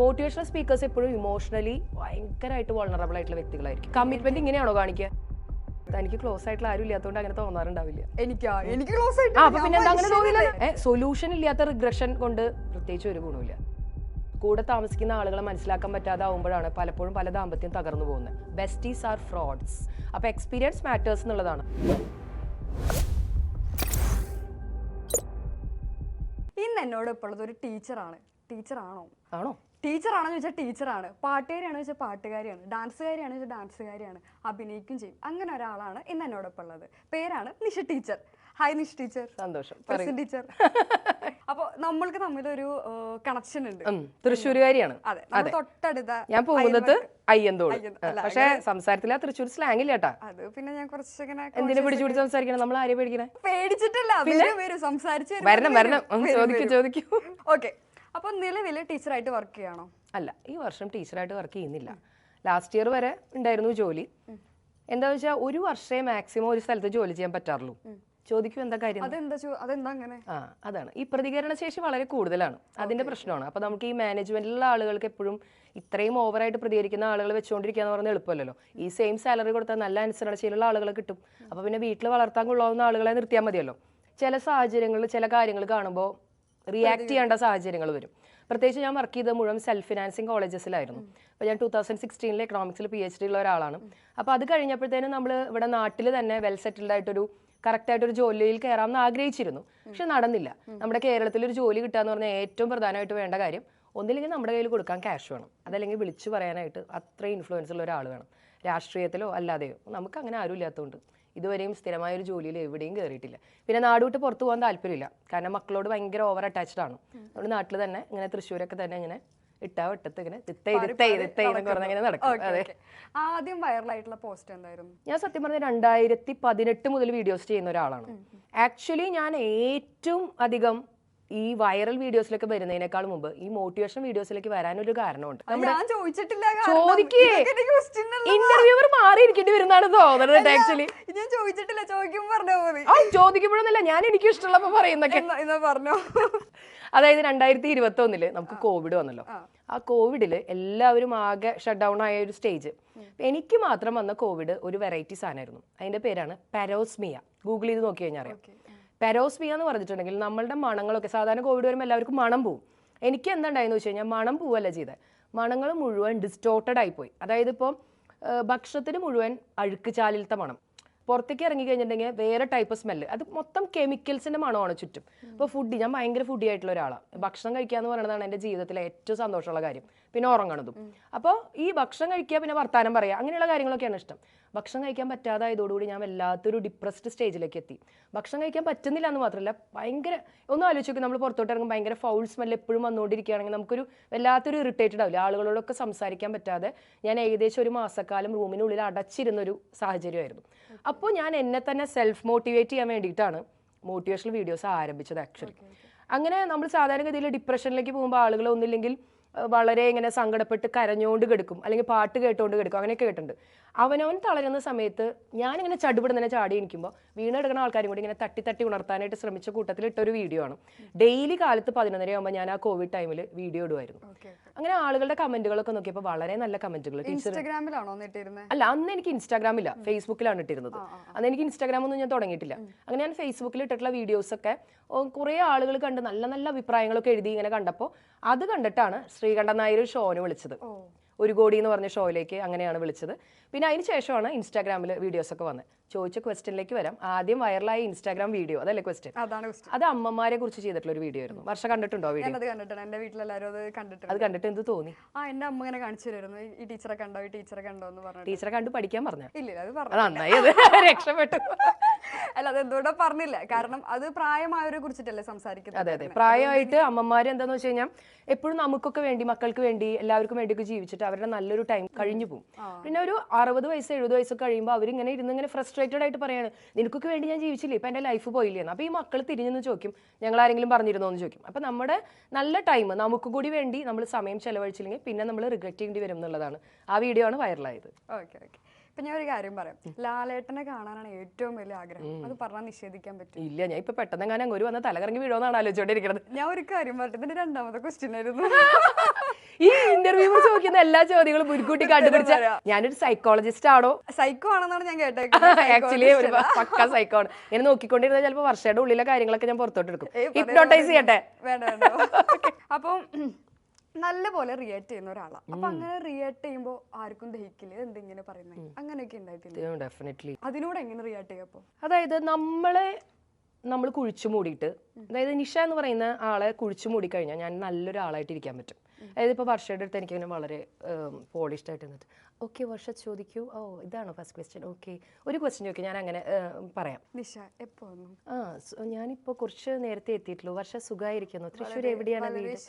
Motivational speakers എപ്പോഴും emotionally ഭയങ്കരമായിട്ട് vulnerable ആയിട്ടുള്ള വ്യക്തികളായിരിക്കും. കമ്മിറ്റ്മെന്റ് ഇങ്ങനെയാണോ കാണിക്കുക? എനിക്ക് ക്ലോസ് ആയിട്ടുള്ള ആരും ഇല്ലാത്തതുകൊണ്ട് അങ്ങനെ തോന്നാറുണ്ടാവില്ല. എനിക്ക് ക്ലോസ് ആയിട്ട് അപ്പൊ പിന്നെ എന്താ അങ്ങനെ തോന്നില്ല? സൊല്യൂഷൻ ഇല്ലാത്ത റിഗ്രഷൻ കൊണ്ട് പ്രത്യേകിച്ച് ഒരു ഗുണമില്ല. കൂടെ താമസിക്കുന്ന ആളുകളെ മനസ്സിലാക്കാൻ പറ്റാതാവുമ്പോഴാണ് പലപ്പോഴും പല ദാമ്പത്യം തകർന്നു പോകുന്നത്. Besties are frauds. അപ്പൊ എക്സ്പീരിയൻസ് മാറ്റേഴ്സ് എന്നുള്ളതാണ്. ഇന്ന് എന്നോട് ഇപ്പോൾ ഉള്ളത് ഒരു ടീച്ചറാണ്. ടീച്ചറാണോ? ആണോ? ടീച്ചറാണെന്ന് ചോദിച്ചാൽ ടീച്ചറാണ്, പാട്ടുകാരിയാണെന്ന് വെച്ചാൽ പാട്ടുകാരിയാണ്, ഡാൻസുകാരിയാണെന്ന് വെച്ചാൽ ഡാൻസുകാരിയാണ്, അഭിനയിക്കും ചെയ്യും. അങ്ങനെ ഒരാളാണ് ഇന്ന് എന്നോടൊപ്പം ഉള്ളത്. പേരാണ് Nisha teacher. Hi Nisha teacher. സന്തോഷം ടീച്ചർ. അപ്പൊ നമ്മൾക്ക് തമ്മിലൊരു കണക്ഷൻ ഉണ്ട്. തൃശ്ശൂരുകാരിയാണ്. അതെ, തൊട്ടടുത്ത. ഞാൻ പോകുന്നത് അയ്യന്തോൾ. പക്ഷെ സംസാരത്തില തൃശ്ശൂർ സ്ലാങ് ഇല്ല കേട്ടാ. അത് പിന്നെ ഞാൻ കുറച്ചിങ്ങനെ എന്തിനെ പിടിച്ചു സംസാരിക്കണം? നമ്മൾ ആരെയും പേടിക്കണേ? പേടിച്ചിട്ടല്ല, സംസാരിച്ചു. വരണം, ചോദിക്കൂ. ഓക്കെ. അപ്പൊ നിലവിൽ ടീച്ചറായിട്ട് വർക്ക് ചെയ്യാണോ? അല്ല, ഈ വർഷം ടീച്ചറായിട്ട് വർക്ക് ചെയ്യുന്നില്ല. ലാസ്റ്റ് ഇയർ വരെ ഉണ്ടായിരുന്നു ജോലി. എന്താന്ന് വെച്ചാൽ ഒരു വർഷമേ മാക്സിമം ഒരു സ്ഥലത്ത് ജോലി ചെയ്യാൻ പറ്റാറുള്ളൂ. ചോദിക്കൂ എന്താ കാര്യം? അതാണ്, ഈ പ്രതികരണ ശേഷി വളരെ കൂടുതലാണ്. അതിന്റെ പ്രശ്നമാണ്. അപ്പൊ നമുക്ക് ഈ മാനേജ്മെന്റിലുള്ള ആളുകൾക്ക് എപ്പോഴും ഇത്രയും ഓവറായിട്ട് പ്രതികരിക്കുന്ന ആളുകൾ വെച്ചുകൊണ്ടിരിക്കുക എന്ന് പറഞ്ഞാൽ എളുപ്പമല്ലല്ലോ. ഈ സെയിം സാലറി കൊടുത്താൽ നല്ല അനുസരണശീലമുള്ള ആളുകളെ കിട്ടും. അപ്പൊ പിന്നെ വീട്ടിൽ വളർത്താൻ കൊള്ളാവുന്ന ആളുകളെ നിർത്തിയാൽ മതിയല്ലോ. ചില സാഹചര്യങ്ങളിൽ ചില കാര്യങ്ങൾ കാണുമ്പോൾ റിയാക്ട് ചെയ്യേണ്ട സാഹചര്യങ്ങൾ വരും. പ്രത്യേകിച്ച് ഞാൻ വർക്ക് ചെയ്തത് മുഴുവൻ സെൽഫ് ഫിനാൻസിങ് കോളേജസിലായിരുന്നു. അപ്പോൾ ഞാൻ 2016 എക്കണോമിക്സിൽ PhD ഉള്ള ഒരാളാണ്. അപ്പോൾ അത് കഴിഞ്ഞപ്പോഴത്തേനും നമ്മൾ ഇവിടെ നാട്ടിൽ തന്നെ വെൽ സെറ്റിൽഡ് ആയിട്ടൊരു കറക്റ്റായിട്ടൊരു ജോലിയിൽ കയറാമെന്ന് ആഗ്രഹിച്ചിരുന്നു. പക്ഷെ നടന്നില്ല. നമ്മുടെ കേരളത്തിൽ ഒരു ജോലി കിട്ടുക എന്ന് പറഞ്ഞാൽ ഏറ്റവും പ്രധാനമായിട്ട് വേണ്ട കാര്യം ഒന്നില്ലെങ്കിൽ നമ്മുടെ കയ്യിൽ കൊടുക്കാൻ ക്യാഷ് വേണം, അതല്ലെങ്കിൽ വിളിച്ചു പറയാനായിട്ട് അത്ര ഇൻഫ്ലുവൻസ് ഉള്ള ഒരാൾ വേണം. രാഷ്ട്രീയത്തിലോ അല്ലാതെയോ നമുക്ക് അങ്ങനെ ആരും ഇല്ലാത്തതുകൊണ്ട് ഇതുവരെയും സ്ഥിരമായൊരു ജോലിയിൽ എവിടെയും കയറിയിട്ടില്ല. പിന്നെ നാടുവിട്ട് പുറത്തു പോകാൻ താല്പര്യമില്ല. കാരണം മക്കളോട് ഭയങ്കര ഓവർ അറ്റാച്ച്ഡ് ആണ്. അതുകൊണ്ട് നാട്ടിൽ തന്നെ ഇങ്ങനെ തൃശ്ശൂരൊക്കെ തന്നെ ഇങ്ങനെ ഇട്ടാ വട്ടത്ത് ഇങ്ങനെ പറഞ്ഞങ്ങനെ നടക്കും. അതെ. ആദ്യം വൈറലായിട്ടുള്ള പോസ്റ്റ് എന്തായിരുന്നു? ഞാൻ സത്യം പറഞ്ഞ 2018 മുതൽ വീഡിയോസ് ചെയ്യുന്ന ഒരാളാണ്. ആക്ച്വലി ഞാൻ ഏറ്റവും അധികം ഈ വൈറൽ വീഡിയോസിലൊക്കെ വരുന്നതിനേക്കാൾ മുമ്പ് ഈ മോട്ടിവേഷൻ വീഡിയോസിലേക്ക് വരാനൊരു കാരണമുണ്ട്. ചോദിക്കേ, ഇന്റർവ്യൂവർ മാറിയിരിക്കേണ്ടി വരുന്നതാണ് തോന്നുന്നത്. ആക്ച്വലി ചോദിക്കുമ്പോഴൊന്നുമില്ല, ഞാൻ എനിക്ക് ഇഷ്ടമുള്ളപ്പോ പറയുന്നൊക്കെ പറഞ്ഞോ. അതായത് 2021 നമുക്ക് കോവിഡ് വന്നല്ലോ. ആ കോവിഡില് എല്ലാവരും ആകെ ഷട്ട് ഡൗൺ ആയ ഒരു സ്റ്റേജ്. എനിക്ക് മാത്രം വന്ന കോവിഡ് ഒരു വെറൈറ്റി സാധനമായിരുന്നു. അതിന്റെ പേരാണ് പാരോസ്മിയ. ഗൂഗിൾ ചെയ്ത് നോക്കി കഴിഞ്ഞാൽ അറിയാം. പാരോസ്മിയ എന്ന് പറഞ്ഞിട്ടുണ്ടെങ്കിൽ നമ്മളുടെ മണങ്ങളൊക്കെ സാധാരണ കോവിഡ് വരുമ്പോൾ എല്ലാവർക്കും മണം പോവും. എനിക്ക് എന്തുണ്ടായെന്ന് വെച്ച് കഴിഞ്ഞാൽ മണം പോവല്ല ചെയ്തത്, മണങ്ങൾ മുഴുവൻ ഡിസ്റ്റോർട്ടഡ് ആയിപ്പോയി. അതായത് ഇപ്പോൾ ഭക്ഷണത്തിന് മുഴുവൻ അഴുക്ക് ചാലിലത്തെ മണം, പുറത്തേക്ക് ഇറങ്ങി കഴിഞ്ഞിട്ടുണ്ടെങ്കിൽ വേറെ ടൈപ്പ് സ്മെല്ല്, അത് മൊത്തം കെമിക്കൽസിന്റെ മണമാണ് ചുറ്റും. ഇപ്പോൾ ഫുഡ്, ഞാൻ ഭയങ്കര ഫുഡി ആയിട്ടുള്ള ഒരാളാണ്. ഭക്ഷണം കഴിക്കുക എന്ന് പറയുന്നതാണ് എൻ്റെ ജീവിതത്തിലെ ഏറ്റവും സന്തോഷമുള്ള കാര്യം. പിന്നെ ഉറങ്ങണതും. അപ്പോൾ ഈ ഭക്ഷണം കഴിക്കുക, പിന്നെ വർത്താനം പറയുക, അങ്ങനെയുള്ള കാര്യങ്ങളൊക്കെയാണ് ഇഷ്ടം. ഭക്ഷണം കഴിക്കാൻ പറ്റാതായതോടുകൂടി ഞാൻ വല്ലാത്തൊരു ഡിപ്രസ്ഡ് സ്റ്റേജിലേക്ക് എത്തി. ഭക്ഷണം കഴിക്കാൻ പറ്റുന്നില്ല എന്ന് മാത്രമല്ല, ഭയങ്കര ഒന്നും ആലോചിച്ച് നോക്കി, നമ്മൾ പുറത്തോട്ട് ഇറങ്ങും ഭയങ്കര ഫൗൾ സ്മെല്ല് എപ്പോഴും വന്നുകൊണ്ടിരിക്കുകയാണെങ്കിൽ നമുക്കൊരു വല്ലാത്തൊരു ഇറിറ്റേറ്റഡ് ആവില്ല. ആളുകളോടൊക്കെ സംസാരിക്കാൻ പറ്റാതെ ഞാൻ ഏകദേശം ഒരു മാസക്കാലം റൂമിനുള്ളിൽ അടച്ചിരുന്നൊരു സാഹചര്യമായിരുന്നു. അപ്പോൾ ഞാൻ എന്നെ തന്നെ സെൽഫ് മോട്ടിവേറ്റ് ചെയ്യാൻ വേണ്ടിയിട്ടാണ് മോട്ടിവേഷണൽ വീഡിയോസ് ആരംഭിച്ചത് ആക്ച്വലി. അങ്ങനെ നമ്മൾ സാധാരണഗതിയിൽ ഡിപ്രഷനിലേക്ക് പോകുമ്പോൾ ആളുകൾ ഒന്നില്ലെങ്കിൽ വളരെ ഇങ്ങനെ സങ്കടപ്പെട്ട് കരഞ്ഞുകൊണ്ട് കിടക്കും, അല്ലെങ്കിൽ പാട്ട് കേട്ടുകൊണ്ട് കിടക്കും, അങ്ങനെയൊക്കെ കേട്ടിട്ടുണ്ട്. അവനവൻ തളരുന്ന സമയത്ത് ഞാനിങ്ങനെ ചടുപിടുന്നതിനെ ചാടി എനിക്കുമ്പോൾ വീണെടുക്കുന്ന ആൾക്കാരും കൂടി ഇങ്ങനെ തട്ടി തട്ടി ഉണർത്താനായിട്ട് ശ്രമിച്ച കൂട്ടത്തിൽ ഇട്ടൊരു വീഡിയോ ആണ്. ഡെയിലി കാലത്ത് 11:30 ആകുമ്പോൾ ഞാൻ ആ കോവിഡ് ടൈമിൽ വീഡിയോ ഇടുമായിരുന്നു. അങ്ങനെ ആളുകളുടെ കമന്റുകളൊക്കെ നോക്കിയപ്പോൾ വളരെ നല്ല കമന്റുകൾ. അല്ല, അന്ന് എനിക്ക് ഇൻസ്റ്റാഗ്രാം ഇല്ല, ഫേസ്ബുക്കിലാണ് ഇട്ടിരുന്നത്. അന്ന് എനിക്ക് ഇൻസ്റ്റാഗ്രാം ഒന്നും ഞാൻ തുടങ്ങിയിട്ടില്ല. അങ്ങനെ ഞാൻ ഫേസ്ബുക്കിൽ ഇട്ടിട്ടുള്ള വീഡിയോസൊക്കെ കുറേ ആളുകൾ കണ്ട് നല്ല നല്ല അഭിപ്രായങ്ങളൊക്കെ എഴുതി ഇങ്ങനെ കണ്ടപ്പോൾ അത് കണ്ടിട്ടാണ് ശ്രീകണ്ഠൻ നായർ ഷോന് വിളിച്ചത്. ഒരു കോടി എന്ന് പറഞ്ഞ ഷോയിലേക്ക് അങ്ങനെയാണ് വിളിച്ചത്. പിന്നെ അതിന് ശേഷമാണ് ഇൻസ്റ്റാഗ്രാമിൽ വീഡിയോസ് ഒക്കെ വന്നത്. ചോദിച്ച ക്വസ്റ്റ്യനിലേക്ക് വരാം. ആദ്യം വൈറലായ ഇൻസ്റ്റാഗ്രാം വീഡിയോ, അതല്ലേ ക്വസ്റ്റ്യൻ? അത് അമ്മമാരെ കുറിച്ച് ചെയ്തിട്ടുള്ള ഒരു വീഡിയോ ആയിരുന്നു. വർഷ കണ്ടിട്ടുണ്ടോ വീഡിയോ? അത് കണ്ടിട്ട് എന്ത് തോന്നി? എന്റെ അമ്മ ഇങ്ങനെ കാണിച്ചു തരുന്നു, ഈ ടീച്ചറെ കണ്ടോ, ഈ ടീച്ചറെ കണ്ടോ എന്ന് പറഞ്ഞു. ടീച്ചറെ കണ്ടു പഠിക്കാൻ പറഞ്ഞു? ഇല്ല, അത് നന്നായി, അത് രക്ഷപ്പെട്ടു. അല്ല, അത് എന്തുകൊണ്ടാ പറഞ്ഞില്ല, കാരണം അത് പ്രായമായവരെ കുറിച്ചിട്ടല്ലേ സംസാരിക്കുന്നത്. അതെ അതെ, പ്രായമായിട്ട് അമ്മമാര് എന്താന്ന് വെച്ച് കഴിഞ്ഞാൽ എപ്പോഴും നമുക്കൊക്കെ വേണ്ടി, മക്കൾക്ക് വേണ്ടി, എല്ലാവർക്കും വേണ്ടിയൊക്കെ ജീവിച്ചിട്ട് അവരുടെ നല്ലൊരു ടൈം കഴിഞ്ഞു പോകും. പിന്നെ ഒരു 60 വയസ്സ് 70 വയസ്സൊക്കെ കഴിയുമ്പോൾ അവരിങ്ങനെ ഇരുന്ന് ഇങ്ങനെ ഫ്രസ്ട്രേറ്റഡ് ആയിട്ട് പറയാണ്, നിനക്കൊക്കെ വേണ്ടി ഞാൻ ജീവിച്ചില്ലേ, ഇപ്പം എൻ്റെ ലൈഫ് പോയില്ലേ. അപ്പോൾ ഈ മക്കൾ തിരിഞ്ഞെന്ന് ചോദിക്കും, ഞങ്ങൾ ആരെങ്കിലും പറഞ്ഞിരുന്നോ എന്ന് ചോദിക്കും. അപ്പം നമ്മുടെ നല്ല ടൈം നമുക്ക് കൂടി വേണ്ടി നമ്മൾ സമയം ചെലവഴിച്ചില്ലെങ്കിൽ പിന്നെ നമ്മൾ റിഗ്രറ്റ് ചെയ്യേണ്ടി വരും എന്നുള്ളതാണ് ആ വീഡിയോ ആണ് വൈറലായത്. Okay okay. ഇപ്പൊ ഞാൻ ഒരു കാര്യം പറയാം, ലാലേട്ടനെ കാണാനാണ് ഏറ്റവും വലിയ ആഗ്രഹം. അത് പറഞ്ഞാൽ നിഷേധിക്കാൻ പറ്റും? ഇല്ല, ഞാൻ ഇപ്പൊ പെട്ടെന്ന് ഞാൻ അങ്ങോട്ട് വന്ന തലകറങ്ങി വീഴോന്നാണ് ആലോചിച്ചോണ്ടിരിക്കുന്നത്. ഞാൻ ഒരു കാര്യം പറയട്ടെ, ഇതിന്റെ രണ്ടാമത്തെ ക്വസ്റ്റ്യൻ ആയിരുന്നു. ഈ ഇന്റർവ്യൂ ചോദിക്കുന്ന എല്ലാ ചോദ്യങ്ങളും മുൻകൂട്ടി കണ്ടുപിടിച്ച ഞാനൊരു സൈക്കോളജിസ്റ്റ് ആണോ? സൈക്കോ ആണെന്നാണ് ഞാൻ കേട്ടേക്കുന്നത്. ആക്ച്വലി ഒരു പക്ക സൈക്കോ ആണ്. ഇങ്ങനെ നോക്കിക്കൊണ്ടിരുന്ന ചിലപ്പോൾ വർഷയുടെ ഉള്ളിലെ കാര്യങ്ങളൊക്കെ ഞാൻ പുറത്തോട്ട് എടുക്കും. ഹിപ്നോട്ടൈസ് ചെയ്യട്ടെ. വേണ്ട വേണ്ട. അപ്പം നല്ലപോലെ റിയാക്ട് ചെയ്യുന്ന ഒരാളാണ്. അപ്പൊ അങ്ങനെ റിയാക്ട് ചെയ്യുമ്പോൾ ആർക്കും ദഹിക്കില്ല, എന്തെങ്ങനെ പറയുന്നത്, അങ്ങനെയൊക്കെ ഉണ്ടായിട്ടില്ല. ഡെഫിനറ്റ്ലി. അതിനോട് എങ്ങനെ റിയാക്ട് ചെയ്യപ്പോ? അതായത് നമ്മൾ കുഴിച്ചു മൂടിയിട്ട്, അതായത് നിഷ എന്ന് പറയുന്ന ആളെ കുഴിച്ചു മൂടി കഴിഞ്ഞാൽ ഞാൻ നല്ലൊരു ആളായിട്ട് ഇരിക്കാൻ പറ്റും. അതായത് ഇപ്പോൾ വർഷയുടെ അടുത്ത് എനിക്ക് ഇങ്ങനെ വളരെ പോളിഷ്ഡ് ആയിട്ട് നിന്നിട്ട് ഓക്കെ വർഷ ചോദിക്കൂ, ഓ ഇതാണോ ഫസ്റ്റ് ക്വസ്റ്റ്യൻ, ഓക്കെ ഒരു ക്വസ്റ്റ്യൻ ചോദിക്കും, ഞാൻ അങ്ങനെ പറയാം. നിഷ എപ്പോ? ഞാനിപ്പോൾ കുറച്ച് നേരത്തെ എത്തിയിട്ടുള്ളൂ. വർഷ സുഖമായിരിക്കുന്നു, തൃശ്ശൂർ എവിടെയാണ് വീട്?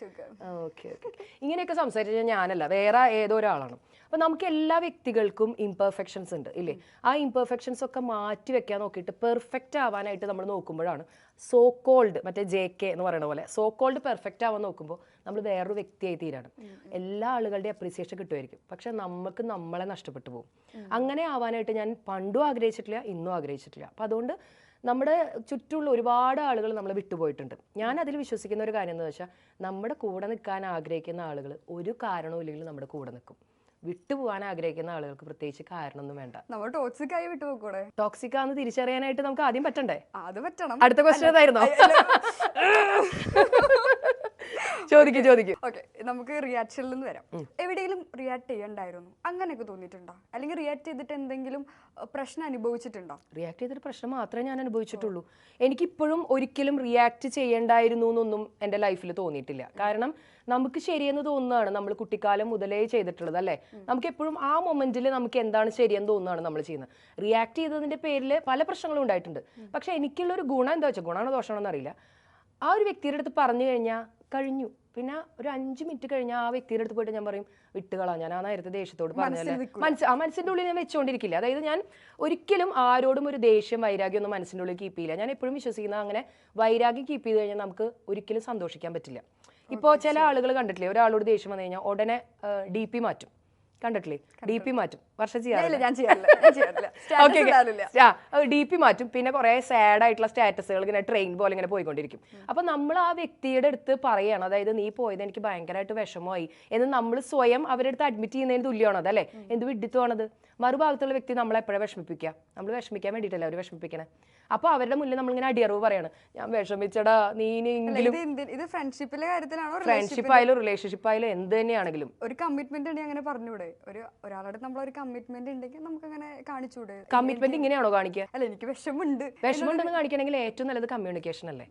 Okay okay. ഇങ്ങനെയൊക്കെ സംസാരിച്ചാൽ ഞാനല്ല, വേറെ ഏതോ ഒരാളാണ്. അപ്പം നമുക്ക് എല്ലാ വ്യക്തികൾക്കും ഇംപെർഫെക്ഷൻസ് ഉണ്ട് ഇല്ലേ? ആ ഇംപെർഫെക്ഷൻസ് ഒക്കെ മാറ്റി വെക്കാൻ നോക്കിയിട്ട് പെർഫെക്റ്റ് ആവാനായിട്ട് നമ്മൾ നോക്കുമ്പോഴാണ് സോ കോൾഡ്, മറ്റേ JK എന്ന് പറയുന്ന പോലെ സോ കോൾഡ് പെർഫെക്റ്റ് ആവാൻ നോക്കുമ്പോൾ നമ്മൾ വേറൊരു വ്യക്തിയായി തീരാണ്. എല്ലാ ആളുകളുടെ അപ്രീസിയേഷൻ കിട്ടുമായിരിക്കും, പക്ഷെ നമുക്ക് നമ്മളെ നഷ്ടപ്പെട്ടു പോകും. അങ്ങനെ ആവാനായിട്ട് ഞാൻ പണ്ടും ആഗ്രഹിച്ചിട്ടില്ല, ഇന്നും ആഗ്രഹിച്ചിട്ടില്ല. അപ്പം അതുകൊണ്ട് നമ്മുടെ ചുറ്റുമുള്ള ഒരുപാട് ആളുകൾ നമ്മളെ വിട്ടുപോയിട്ടുണ്ട്. ഞാൻ അതിൽ വിശ്വസിക്കുന്ന ഒരു കാര്യം എന്ന് വെച്ചാൽ, നമ്മുടെ കൂടെ നിൽക്കാൻ ആഗ്രഹിക്കുന്ന ആളുകൾ ഒരു കാരണവും ഇല്ലെങ്കിൽ നമ്മുടെ കൂടെ നിൽക്കും. വിട്ടുപോകാൻ ആഗ്രഹിക്കുന്ന ആളുകൾക്ക് പ്രത്യേകിച്ച് കാരണമൊന്നും വേണ്ട. നമ്മൾ ടോക്സിക് ആയി വിട്ടുപോകൂടെ? ടോക്സിക് ആണെന്ന് തിരിച്ചറിയാനായിട്ട് നമുക്ക് ആദ്യം പറ്റണ്ടേ? അത് പറ്റണം. അടുത്ത ക്വസ്റ്റ്യൻ ഏതായിരുന്നോ? ചോദിക്കും. ഓക്കെ, നമുക്ക് റിയാക്ഷനിൽ നിന്ന് വരാം. എവിടെയെങ്കിലും റിയാക്ട് ചെയ്യണ്ടായിരുന്നു അങ്ങനെയൊക്കെ തോന്നിയിട്ടുണ്ടോ? അല്ലെങ്കിൽ റിയാക്ട് ചെയ്തിട്ട് എന്തെങ്കിലും പ്രശ്നം അനുഭവിച്ചിട്ടുണ്ടോ? റിയാക്ട് ചെയ്തിട്ട് പ്രശ്നം മാത്രമേ ഞാൻ അനുഭവിച്ചിട്ടുള്ളൂ. എനിക്കിപ്പോഴും ഒരിക്കലും റിയാക്ട് ചെയ്യണ്ടായിരുന്നു എന്നൊന്നും എൻ്റെ ലൈഫിൽ തോന്നിയിട്ടില്ല. കാരണം നമുക്ക് ശരിയെന്ന് തോന്നുന്നതാണ് നമ്മൾ കുട്ടിക്കാലം മുതലേ ചെയ്തിട്ടുള്ളത് അല്ലേ? നമുക്ക് എപ്പോഴും ആ മൊമെന്റിൽ നമുക്ക് എന്താണ് ശരിയെന്ന് തോന്നുന്നതാണ് നമ്മൾ ചെയ്യുന്നത്. റിയാക്ട് ചെയ്തതിന്റെ പേരിൽ പല പ്രശ്നങ്ങളും ഉണ്ടായിട്ടുണ്ട്. പക്ഷെ എനിക്കുള്ള ഒരു ഗുണം എന്താ വെച്ചാൽ, ഗുണമാണോ ദോഷമാണോ എന്നറിയില്ല, ആ ഒരു വ്യക്തിയുടെ അടുത്ത് പറഞ്ഞു കഴിഞ്ഞാൽ കഴിഞ്ഞു. പിന്നെ ഒരു 5 മിനിറ്റ് കഴിഞ്ഞാൽ ആ വ്യക്തിയുടെ അടുത്ത് പോയിട്ട് ഞാൻ പറയും വിട്ടുകളാ, ഞാൻ ആ നേരത്തെ ദേഷ്യത്തോട് പറഞ്ഞല്ലേ, മനസ്സിന്റെ ഉള്ളിൽ ഞാൻ വെച്ചുകൊണ്ടിരിക്കില്ല. അതായത് ഞാൻ ഒരിക്കലും ആരോടും ഒരു ദേഷ്യം വൈരാഗ്യം ഒന്നും മനസ്സിന്റെ ഉള്ളിൽ കീപ്പ് ചെയ്യില്ല. ഞാൻ എപ്പോഴും വിശ്വസിക്കുന്ന അങ്ങനെ വൈരാഗ്യം കീപ്പ് ചെയ്ത് കഴിഞ്ഞാൽ നമുക്ക് ഒരിക്കലും സന്തോഷിക്കാൻ പറ്റില്ല. ഇപ്പോൾ ചില ആളുകൾ കണ്ടിട്ടില്ലേ, ഒരാളോട് ദേഷ്യം വന്നു കഴിഞ്ഞാൽ ഉടനെ DP മാറ്റും, കണ്ടിട്ടില്ലേ? DP മാറ്റും. വർഷം ചെയ്യാറില്ല. DP മാറ്റും. പിന്നെ കുറെ സാഡ് ആയിട്ടുള്ള സ്റ്റാറ്റസുകൾ ഇങ്ങനെ ട്രെയിൻ പോലെ ഇങ്ങനെ പോയിക്കൊണ്ടിരിക്കും. അപ്പൊ നമ്മൾ ആ വ്യക്തിയുടെ അടുത്ത് പറയാണ്, അതായത് നീ പോയത് എനിക്ക് ഭയങ്കരമായിട്ട് വിഷമമായി എന്ന് നമ്മൾ സ്വയം അവരുടെ അടുത്ത് അഡ്മിറ്റ് ചെയ്യുന്നതിന് തുല്യമാണ് അതല്ലേ? എന്ത് വിഡിത്തമാണത്? മറുഭാഗത്തുള്ള വ്യക്തി നമ്മളെ എപ്പോഴാണ് വിഷമിപ്പിക്കുക? നമ്മൾ വിഷമിക്കാൻ വേണ്ടിയിട്ടല്ലേ അവർ വിഷമിപ്പിക്കണേ. അപ്പൊ അവരുടെ മുന്നിൽ നമ്മളിങ്ങനെ അടിയറവ് പറയാണ്, ഞാൻ വിഷമിച്ചടാ, നീനെങ്കിലും. ഫ്രണ്ട്ഷിപ്പിലെ കാര്യത്തിലാണോ? ഫ്രണ്ട്ഷിപ്പ് ആയാലും റിലേഷൻഷിപ്പ് ആയാലും എന്ത് തന്നെയാണെങ്കിലും ഒരു കമ്മിറ്റ്മെന്റ് ഉണ്ടെങ്കിൽ അങ്ങനെ പറഞ്ഞൂടെ? ഒരാളുടെ നമ്മളൊരു കമ്മിറ്റ്മെന്റ് ഉണ്ടെങ്കിൽ നമുക്ക് അങ്ങനെ കാണിച്ചൂടെ? കമ്മിറ്റ്മെന്റ് ഇങ്ങനെയാണോ കാണിക്കുക? അല്ല, എനിക്ക് വിഷമമുണ്ടെന്ന് കാണിക്കണമെങ്കിൽ ഏറ്റവും നല്ലത് കമ്മ്യൂണിക്കേഷൻ അല്ലേ?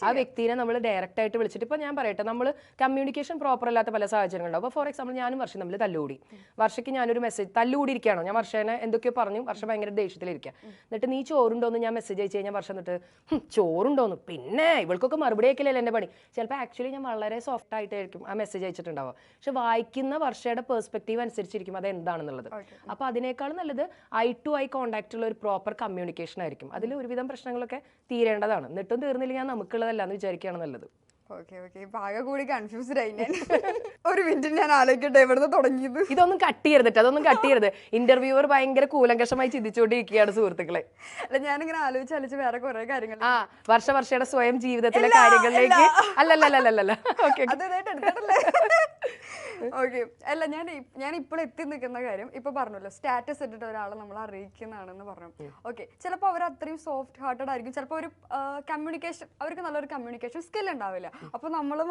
ആ വ്യക്തിനെ നമ്മൾ ഡയറക്റ്റ് ആയിട്ട് വിളിച്ചിട്ട്, ഇപ്പൊ ഞാൻ പറയട്ടെ, നമ്മൾ കമ്മ്യൂണിക്കേഷൻ പ്രോപ്പർ അല്ലാത്ത പല സാഹചര്യങ്ങളുണ്ടാവും. അപ്പോൾ ഫോർ എക്സാമ്പിൾ ഞാനും വർഷം തമ്മിൽ തല്ലുകൂടി. വർഷയ്ക്ക് ഞാനൊരു മെസ്സേജ് തല്ലുകൂടിയിരിക്കുകയാണോ, ഞാൻ വർഷേനെ എന്തൊക്കെയോ പറഞ്ഞു, വർഷം ഭയങ്കര ദേഷ്യത്തിലിരിക്കുക. എന്നിട്ട് നീ ചോറുണ്ടോന്ന് ഞാൻ മെസ്സേജ് അയച്ചു കഴിഞ്ഞാൽ വർഷം എന്നിട്ട് ചോറുണ്ടോന്ന്, പിന്നെ ഇവൾക്കൊക്കെ മറുപടി അയക്കലല്ലേ എൻ്റെ പണി. ചിലപ്പോൾ ആക്ച്വലി ഞാൻ വളരെ സോഫ്റ്റ് ആയിട്ടായിരിക്കും ആ മെസ്സേജ് അയച്ചിട്ടുണ്ടാവുക, പക്ഷെ വായിക്കുന്ന വർഷയുടെ പെർസ്പെക്റ്റീവ് അനുസരിച്ചിരിക്കും അത് എന്താണെന്നുള്ളത്. അപ്പൊ അതിനേക്കാൾ നല്ലത് ഐ ടു ഐ കോൺടാക്ട് ഉള്ള ഒരു പ്രോപ്പർ കമ്മ്യൂണിക്കേഷൻ ആയിരിക്കും. അതിൽ ഒരുവിധം പ്രശ്നങ്ങളൊക്കെ തീരേണ്ടതാണ്. എന്നിട്ടും തീർന്നില്ലെങ്കിൽ നമുക്കുള്ളതല്ലാന്ന് വിചാരിക്കുകയാണ് നല്ലത്. ആകെ കൂടി കൺഫ്യൂസ്ഡ് ആയി ഞാൻ. ഒരു മിനിറ്റ് ഞാൻ ആലോചിക്കട്ടെ എവിടുന്ന് തുടങ്ങിയത്. ഇതൊന്നും കട്ട് ചെയ്യരുത്, അതൊന്നും കട്ട് ചെയ്യരുത്. ഇന്റർവ്യൂവർ ഭയങ്കര കൂലങ്കഷമായി ചിന്തിച്ചുകൊണ്ടിരിക്കുകയാണ് സുഹൃത്തുക്കളെ. അല്ല, ഞാനിങ്ങനെ ആലോചിച്ച് വേറെ കുറെ കാര്യങ്ങൾ വർഷയുടെ സ്വയം ജീവിതത്തിലെ കാര്യങ്ങളിലേക്ക് അല്ലല്ല. ഓക്കെ, അല്ല ഞാൻ ഇപ്പോൾ എത്തി നിൽക്കുന്ന കാര്യം ഇപ്പൊ പറഞ്ഞല്ലോ, സ്റ്റാറ്റസ് ഇട്ടിട്ട് ഒരാളെ നമ്മൾ അറിയിക്കുന്നതാണെന്ന് പറഞ്ഞു. ഓക്കെ, ചിലപ്പോൾ അവർ അത്രയും സോഫ്റ്റ് ഹാർട്ടഡ് ആയിരിക്കും, ചിലപ്പോൾ ഒരു കമ്മ്യൂണിക്കേഷൻ, അവർക്ക് നല്ലൊരു കമ്മ്യൂണിക്കേഷൻ സ്കിൽ ഉണ്ടാവില്ല. അപ്പൊ നമ്മളെ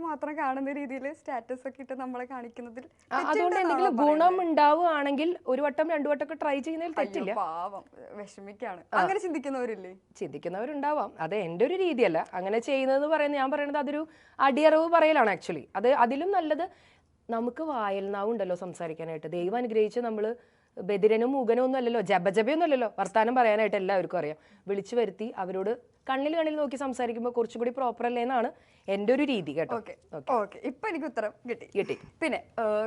മാത്രം കാണുന്ന രീതിയിൽ സ്റ്റാറ്റസ് ഒക്കെ ഇട്ട് നമ്മളെ കാണിക്കുന്നതിൽ അതുകൊണ്ട് എന്തെങ്കിലും ഗുണം ഉണ്ടാവുകയാണെങ്കിൽ ഒരു വട്ടം 2 വട്ടം ഒക്കെ ട്രൈ ചെയ്യുന്നതിൽ തെറ്റില്ല. പാവം വിഷമിക്കാണ്, അങ്ങനെ ചിന്തിക്കുന്നവരുണ്ടാവാം. അത് എൻ്റെ ഒരു രീതിയല്ല അങ്ങനെ ചെയ്യുന്നത് പറയുന്നത്. ഞാൻ പറയുന്നത് അതൊരു അടിയറവ് പറയലാണ് ആക്ച്വലി. അതിലും നല്ലത് നമുക്ക് വായൽനാവുണ്ടല്ലോ സംസാരിക്കാനായിട്ട്. ദൈവം അനുഗ്രഹിച്ച് നമ്മൾ ബദിരനും മൂകനും ഒന്നും അല്ലല്ലോ, ജപജപയൊന്നും അല്ലല്ലോ, വർത്താനം പറയാനായിട്ട് എല്ലാവർക്കും അറിയാം. വിളിച്ചു വരുത്തി അവരോട് കണ്ണിൽ നോക്കി സംസാരിക്കുമ്പോൾ കുറച്ചുകൂടി പ്രോപ്പർ അല്ലേ എന്നാണ് എൻ്റെ ഒരു രീതി കേട്ടോ. ഓക്കെ, ഇപ്പൊ എനിക്ക് ഉത്തരം കിട്ടി. പിന്നെ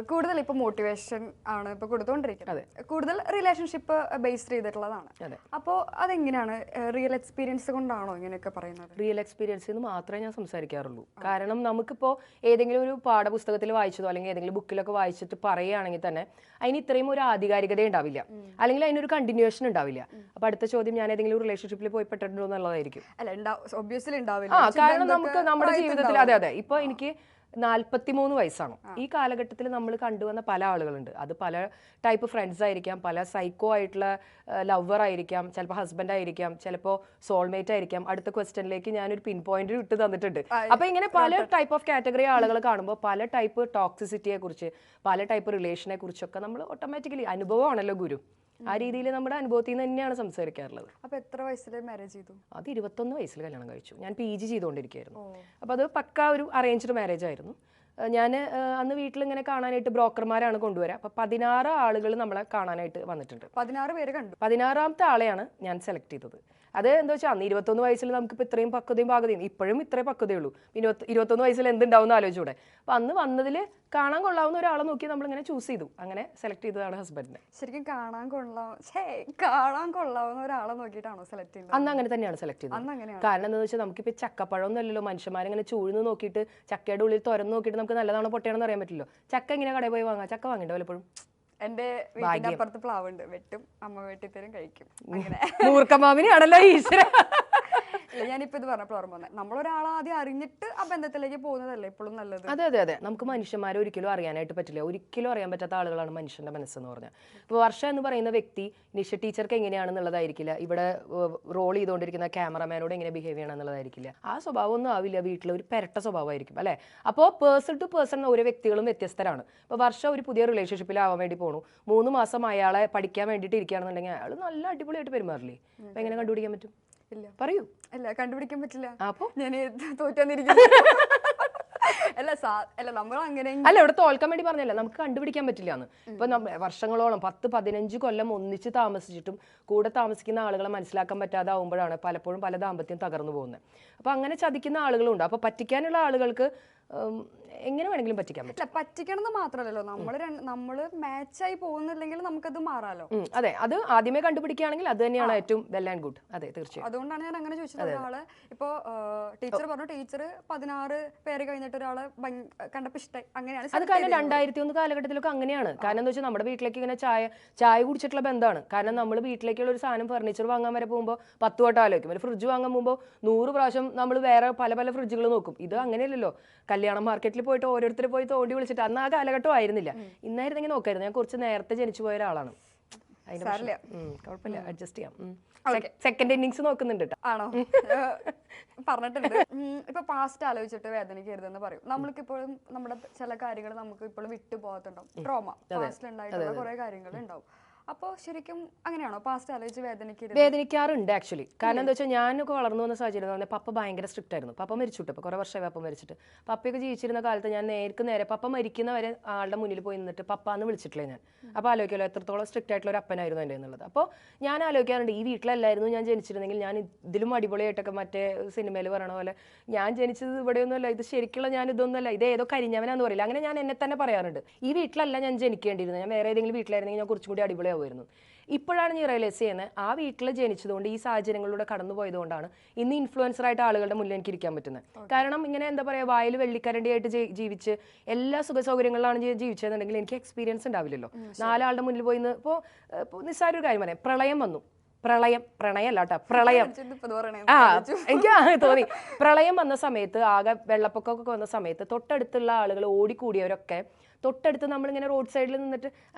കൂടുതൽ ഇപ്പൊ മോട്ടിവേഷൻ ആണ് ഇപ്പൊ കൊടുത്തോണ്ടിരിക്കുന്നത്, കൂടുതൽ റിലേഷൻഷിപ്പ് ബേസ്ഡ് ചെയ്തിട്ടുള്ളതാണ്. അപ്പോൾ അതെങ്ങനെയാണ്? റിയൽ എക്സ്പീരിയൻസ് കൊണ്ടാണോ ഇങ്ങനെയൊക്കെ പറയുന്നത്? റിയൽ എക്സ്പീരിയൻസ് എന്ന് മാത്രമേ ഞാൻ സംസാരിക്കാറുള്ളൂ. കാരണം നമുക്കിപ്പോൾ ഏതെങ്കിലും ഒരു പാഠപുസ്തകത്തിൽ വായിച്ചതോ അല്ലെങ്കിൽ ഏതെങ്കിലും ബുക്കിലൊക്കെ വായിച്ചിട്ട് പറയുകയാണെങ്കിൽ തന്നെ അതിന് ഇത്രയും ഒരു ആധികാരികത ഉണ്ടാവില്ല, അല്ലെങ്കിൽ അതിനൊരു കണ്ടിന്യൂഷൻ ഉണ്ടാവില്ല. അപ്പൊ അടുത്ത ചോദ്യം ഞാൻ ഏതെങ്കിലും റിലേഷൻഷിപ്പിൽ പോയി പെട്ടിട്ടുണ്ടോ എന്നുള്ളതായിരിക്കും. കാരണം നമുക്ക് നമ്മുടെ ജീവിതത്തിൽ അതെ ഇപ്പൊ എനിക്ക് 43 വയസ്സാണ്. ഈ കാലഘട്ടത്തിൽ നമ്മൾ കണ്ടുവന്ന പല ആളുകളുണ്ട്. അത് പല ടൈപ്പ് ഫ്രണ്ട്സ് ആയിരിക്കാം, പല സൈക്കോ ആയിട്ടുള്ള ലവർ ആയിരിക്കാം, ചിലപ്പോൾ ഹസ്ബൻഡ് ആയിരിക്കാം, ചിലപ്പോൾ സോൾമേറ്റ് ആയിരിക്കാം. അടുത്ത ക്വസ്റ്റ്യനിലേക്ക് ഞാനൊരു പിൻ പോയിന്റ് ഇട്ട് തന്നിട്ടുണ്ട്. അപ്പൊ ഇങ്ങനെ പല ടൈപ്പ് ഓഫ് കാറ്റഗറി ആളുകൾ കാണുമ്പോൾ പല ടൈപ്പ് ടോക്സിസിറ്റിയെ കുറിച്ച്, പല ടൈപ്പ് റിലേഷനെ കുറിച്ചൊക്കെ നമ്മൾ ഓട്ടോമാറ്റിക്കലി, അനുഭവമാണല്ലോ ഗുരു, ആ രീതിയിൽ നമ്മുടെ അനുഭവത്തിൽ നിന്ന് തന്നെയാണ് സംസാരിക്കാറുള്ളത്. അപ്പൊ എത്ര വയസ്സിൽ മാരേജ് ചെയ്തു? അത് 21 വയസ്സിൽ കല്യാണം കഴിച്ചു. ഞാൻ PG ചെയ്തുകൊണ്ടിരിക്കുകയായിരുന്നു. അപ്പോൾ അത് പക്ക ഒരു അറേഞ്ച്ഡ് മാരേജ് ആയിരുന്നു. ഞാൻ അന്ന് വീട്ടിൽ ഇങ്ങനെ കാണാനായിട്ട് ബ്രോക്കർമാരാണ് കൊണ്ടുവരിക. അപ്പോൾ 16 ആളുകൾ നമ്മളെ കാണാനായിട്ട് വന്നിട്ടുണ്ട്. 16 പേര് കണ്ടു. 16ാമത്തെ ആളെയാണ് ഞാൻ സെലക്ട് ചെയ്തത്. അത് എന്താ വെച്ചാൽ അന്ന് 21 വയസ്സിൽ നമുക്കിപ്പോൾ ഇത്രയും പക്വതയും പാകതയും, ഇപ്പോഴും ഇത്രയും പക്വതയുള്ളൂ. 21 വയസ്സിൽ എന്തുണ്ടാവും എന്ന് ആലോചിച്ചൂടെ. അപ്പം അന്ന് വന്നതിൽ കാണാൻ കൊള്ളാവുന്ന ഒരാളെ നോക്കി നമ്മളിങ്ങനെ ചൂസ് ചെയ്തു. അങ്ങനെ സെലക്ട് ചെയ്തതാണ് ഹസ്ബൻഡിനെ. ശരിക്കും കാണാൻ കൊള്ളാവുന്ന ഒരാളെ നോക്കിയിട്ടാണോ സെലക്ട് ചെയ്തത്? അന്ന് അങ്ങനെ തന്നെയാണ് സെലക്ട് ചെയ്തത്. കാരണം എന്താണെന്ന് വെച്ചാൽ നമുക്കിപ്പോൾ ചക്കപ്പഴം ഒന്നല്ലല്ലോ, മനുഷ്യന്മാരിങ്ങനെ ചൂഴ്ന്ന് നോക്കിയിട്ട് ചക്കയുടെ ഉള്ളിൽ തുറന്ന് നോക്കിയിട്ട് നമുക്ക് നല്ലതാണോ പൊട്ടയാണെന്ന് അറിയാൻ പറ്റില്ലോ. ചക്ക എങ്ങനെ കടയിൽ പോയി വാങ്ങാം? ചക്ക വാങ്ങിണ്ടോ വല്ലപ്പോഴും? എന്റെ വീടിന്റെ അപ്പുറത്ത് പ്ലാവുണ്ട്, വെട്ടും, അമ്മ വെട്ടിത്തരും, കഴിക്കും. അങ്ങനെ മൂർഖമാമിനെയാണല്ലോ ഈശ്വര. ഞാനിപ്പോ ഇത് പറഞ്ഞപ്പോൾ ഓർമ്മ വന്നത്, നമ്മളൊരാളെ ആദ്യം അറിഞ്ഞിട്ട് ആ ബന്ധത്തിലേക്ക് പോകുന്നതല്ലേ എപ്പോഴും നല്ലത്. അതെ അതെ അതെ. നമുക്ക് മനുഷ്യന്മാരെ ഒരിക്കലും അറിയാനായിട്ട് പറ്റില്ല. ഒരിക്കലും അറിയാൻ പറ്റാത്ത ആളുകളാണ് മനുഷ്യന്റെ മനസ്സെന്ന് പറഞ്ഞാൽ. ഇപ്പോൾ വർഷ എന്ന് പറയുന്ന വ്യക്തി നിഷ ടീച്ചർക്ക് എങ്ങനെയാണെന്നുള്ളതായിരിക്കില്ല, ഇവിടെ റോൾ ചെയ്തുകൊണ്ടിരിക്കുന്ന ക്യാമറമാനോട് എങ്ങനെ ബിഹേവ് ചെയ്യണം എന്നുള്ളതായിരിക്കില്ല. ആ സ്വഭാവം ഒന്നും ആവില്ല. വീട്ടിൽ ഒരു പെരട്ട സ്വഭാവമായിരിക്കും അല്ലേ. അപ്പോൾ പേഴ്സൺ ടു പേഴ്സൺ ഓരോ വ്യക്തികളും വ്യത്യസ്തരാണ്. ഇപ്പോൾ വർഷ ഒരു പുതിയ റിലേഷൻഷിപ്പിലാവാൻ വേണ്ടി പോകണു, 3 മാസം അയാളെ പഠിക്കാൻ വേണ്ടിയിട്ട് ഇരിക്കുകയാണെന്നുണ്ടെങ്കിൽ അയാൾ നല്ല അടിപൊളിയായിട്ട് പെരുമാറില്ലേ. അപ്പോൾ എങ്ങനെ കണ്ടുപിടിക്കാൻ പറ്റും? ഇല്ല, പറയൂ. അല്ല, കണ്ടുപിടിക്കാൻ പറ്റില്ല. അപ്പോൾ ഞാൻ തോറ്റാന്നിരിക്കുന്നു. അല്ല നമ്മൾ അങ്ങനെ അല്ല, ഇവിടെ തോൽക്കാൻ വേണ്ടി പറഞ്ഞല്ല, നമുക്ക് കണ്ടുപിടിക്കാൻ പറ്റില്ല എന്ന്. ഇപ്പൊ വർഷങ്ങളോളം 10-15 കൊല്ലം ഒന്നിച്ച് താമസിച്ചിട്ടും കൂടെ താമസിക്കുന്ന ആളുകളെ മനസ്സിലാക്കാൻ പറ്റാതാവുമ്പോഴാണ് പലപ്പോഴും പല ദാമ്പത്യം തകർന്നു പോകുന്നത്. അപ്പൊ അങ്ങനെ ചതിക്കുന്ന ആളുകളുണ്ട്. അപ്പൊ പറ്റിക്കാനുള്ള ആളുകൾക്ക് എങ്ങനെ വേണമെങ്കിലും പറ്റിക്കാൻ പറ്റും. പറ്റിക്കണമെന്ന് മാത്രമല്ലല്ലോ, നമ്മള് മാച്ചായി പോകുന്നില്ലെങ്കിൽ നമുക്കത് മാറാലോ. അതെ, അത് ആദ്യമേ കണ്ടുപിടിക്കുകയാണെങ്കിൽ അത് തന്നെയാണ് ഏറ്റവും വെൽ ആൻഡ് ഗുഡ്. അതെ, തീർച്ചയായും. അതുകൊണ്ടാണ് ഞാൻ അങ്ങനെ ചോദിച്ചത്. ഒരാള് ഇപ്പൊ ടീച്ചർ പറഞ്ഞു, ടീച്ചർ 16 പേര് കഴിഞ്ഞിട്ട് ഒരാളെ കണ്ടപ്പോ ഇഷ്ടമായി, അങ്ങനെയാണ്. അത് കാരണം 2001 കാലഘട്ടത്തിലൊക്കെ അങ്ങനെയാണ്. കാരണം എന്താ വെച്ചാൽ നമ്മുടെ വീട്ടിലേക്ക് ഇങ്ങനെ ചായ കുടിച്ചിട്ടുള്ള ബന്ധമാണ്. കാരണം നമ്മൾ വീട്ടിലേക്കുള്ള ഒരു സാധനം ഫർണിച്ചർ വാങ്ങാൻ വരെ പോകുമ്പോൾ 10 വട്ടം ആലോചിക്കും. ഒരു ഫ്രിഡ്ജ് വാങ്ങാൻ പോകുമ്പോൾ 100 പ്രാവശ്യം നമ്മൾ വേറെ പല പല ഫ്രിഡ്ജുകൾ നോക്കും. ഇത് അങ്ങനെയല്ലല്ലോ. കല്യാണ മാർക്കറ്റിൽ പോയിട്ട് ഓരോരുത്തർ പോയി തോണ്ടി വിളിച്ചിട്ട്, അന്ന് ആ കാലഘട്ടം ആയിരുന്നില്ല. ഇന്നായിരുന്നെങ്കിൽ നോക്കായിരുന്നു. ഞാൻ കുറച്ച് നേരത്തെ ജനിച്ചു പോയ ഒരാളാണ്. കുഴപ്പമില്ല, അഡ്ജസ്റ്റ് ചെയ്യാം. സെക്കൻഡ് ഇന്നിങ്സ് നോക്കുന്നുണ്ട്. ആണോ? പറഞ്ഞിട്ടുണ്ട്. ഇപ്പൊ പാസ്റ്റ് ആലോചിച്ചിട്ട് വേദനിക്കരുതെന്ന് പറയും. നമ്മൾക്കിപ്പോഴും നമ്മുടെ ചില കാര്യങ്ങൾ നമുക്ക് ഇപ്പോഴും വിട്ടു പോകത്തുണ്ടാവും. ട്രോമ പാസ്റ്റിൽ ഉണ്ടായിട്ടുള്ള കുറെ കാര്യങ്ങൾ ഉണ്ടാവും. അപ്പോൾ ശരിക്കും അങ്ങനെയാണോ? പാസ്റ്റ് ആലോചിച്ച് വേദനിക്കാറുണ്ട് ആക്ച്വലി. കാരണം എന്താ വെച്ചാൽ ഞാനൊക്കെ വളർന്നു വന്ന സാഹചര്യം എന്ന് പറഞ്ഞാൽ പപ്പ ഭയങ്കര സ്ട്രിക്റ്റ് ആയിരുന്നു. പപ്പ മരിച്ചിട്ട് ഇപ്പോൾ കുറേ വർഷമായി പപ്പ മരിച്ചിട്ട്. പപ്പയൊക്കെ ജീവിച്ചിരുന്ന കാലത്ത് ഞാൻ നേരെ പപ്പ മരിക്കുന്നവരെ ആളുടെ മുന്നിൽ പോയി നിന്നിട്ട് പപ്പ എന്ന് വിളിച്ചിട്ടില്ലേ ഞാൻ. അപ്പോൾ ആലോചിക്കാമല്ലോ എത്രത്തോളം സ്ട്രിക്റ്റ് ആയിട്ടുള്ള ഒരു അപ്പനായിരുന്നു എൻ്റെ എന്നുള്ളത്. അപ്പോൾ ഞാൻ ആലോചിക്കാറുണ്ട്, ഈ വീട്ടിലല്ലായിരുന്നു ഞാൻ ജനിച്ചിരുന്നെങ്കിൽ ഞാൻ ഇതിലും അടിപൊളിയായിട്ടൊക്കെ മറ്റേ സിനിമയിൽ പറയണ പോലെ ഞാൻ ജനിച്ചത് ഇവിടെയൊന്നുമല്ല, ഇത് ശരിക്കുള്ള ഞാൻ ഇതൊന്നുമല്ല, ഇത് ഏതോ കരിഞ്ഞവനാന്ന് പറയില്ല. അങ്ങനെ ഞാൻ എന്നെ തന്നെ പറയാറുണ്ട്. ഈ വീട്ടിലല്ല ഞാൻ ജനിക്കേണ്ടിയിരുന്നത്, ഞാൻ വേറെ ഏതെങ്കിലും വീട്ടിലായിരുന്നെങ്കിൽ ഞാൻ കുറച്ചും കൂടി അടിപൊളിയാവുമായിരുന്നു. ഇപ്പോഴാണ് ഞാൻ റിയലൈസ് ചെയ്യുന്നത്, ആ വീട്ടിൽ ജനിച്ചതുകൊണ്ട് ഈ സാഹചര്യങ്ങളിലൂടെ കടന്നു പോയതുകൊണ്ടാണ് ഇന്ന് ഇൻഫ്ലുവൻസറായിട്ട് ആളുകളുടെ മുന്നിൽ എനിക്ക് ഇരിക്കാൻ പറ്റുന്നത്. കാരണം ഇങ്ങനെ എന്താ പറയുക, വായിൽ വെള്ളിക്കരണ്ടിയായിട്ട് ജീവിച്ച് എല്ലാ സുഖ സൗകര്യങ്ങളിലാണ് ജീവിച്ചതെന്നുണ്ടെങ്കിൽ എനിക്ക് എക്സ്പീരിയൻസ് ഉണ്ടാവില്ലല്ലോ. 4 ആളുടെ മുന്നിൽ പോയി ഇപ്പോൾ നിസ്സാര ഒരു കാര്യം പറയാം, പ്രളയം വന്നു. പ്രണയമല്ല കേട്ടോ, പ്രളയം. എനിക്ക് തോന്നി, പ്രളയം വന്ന സമയത്ത്, ആകെ വെള്ളപ്പൊക്കമൊക്കെ വന്ന സമയത്ത് തൊട്ടടുത്തുള്ള ആളുകൾ ഓടിക്കൂടിയവരൊക്കെ തൊട്ടടുത്ത് നമ്മളിങ്ങനെ റോഡ് സൈഡിൽ നിന്നിട്ട്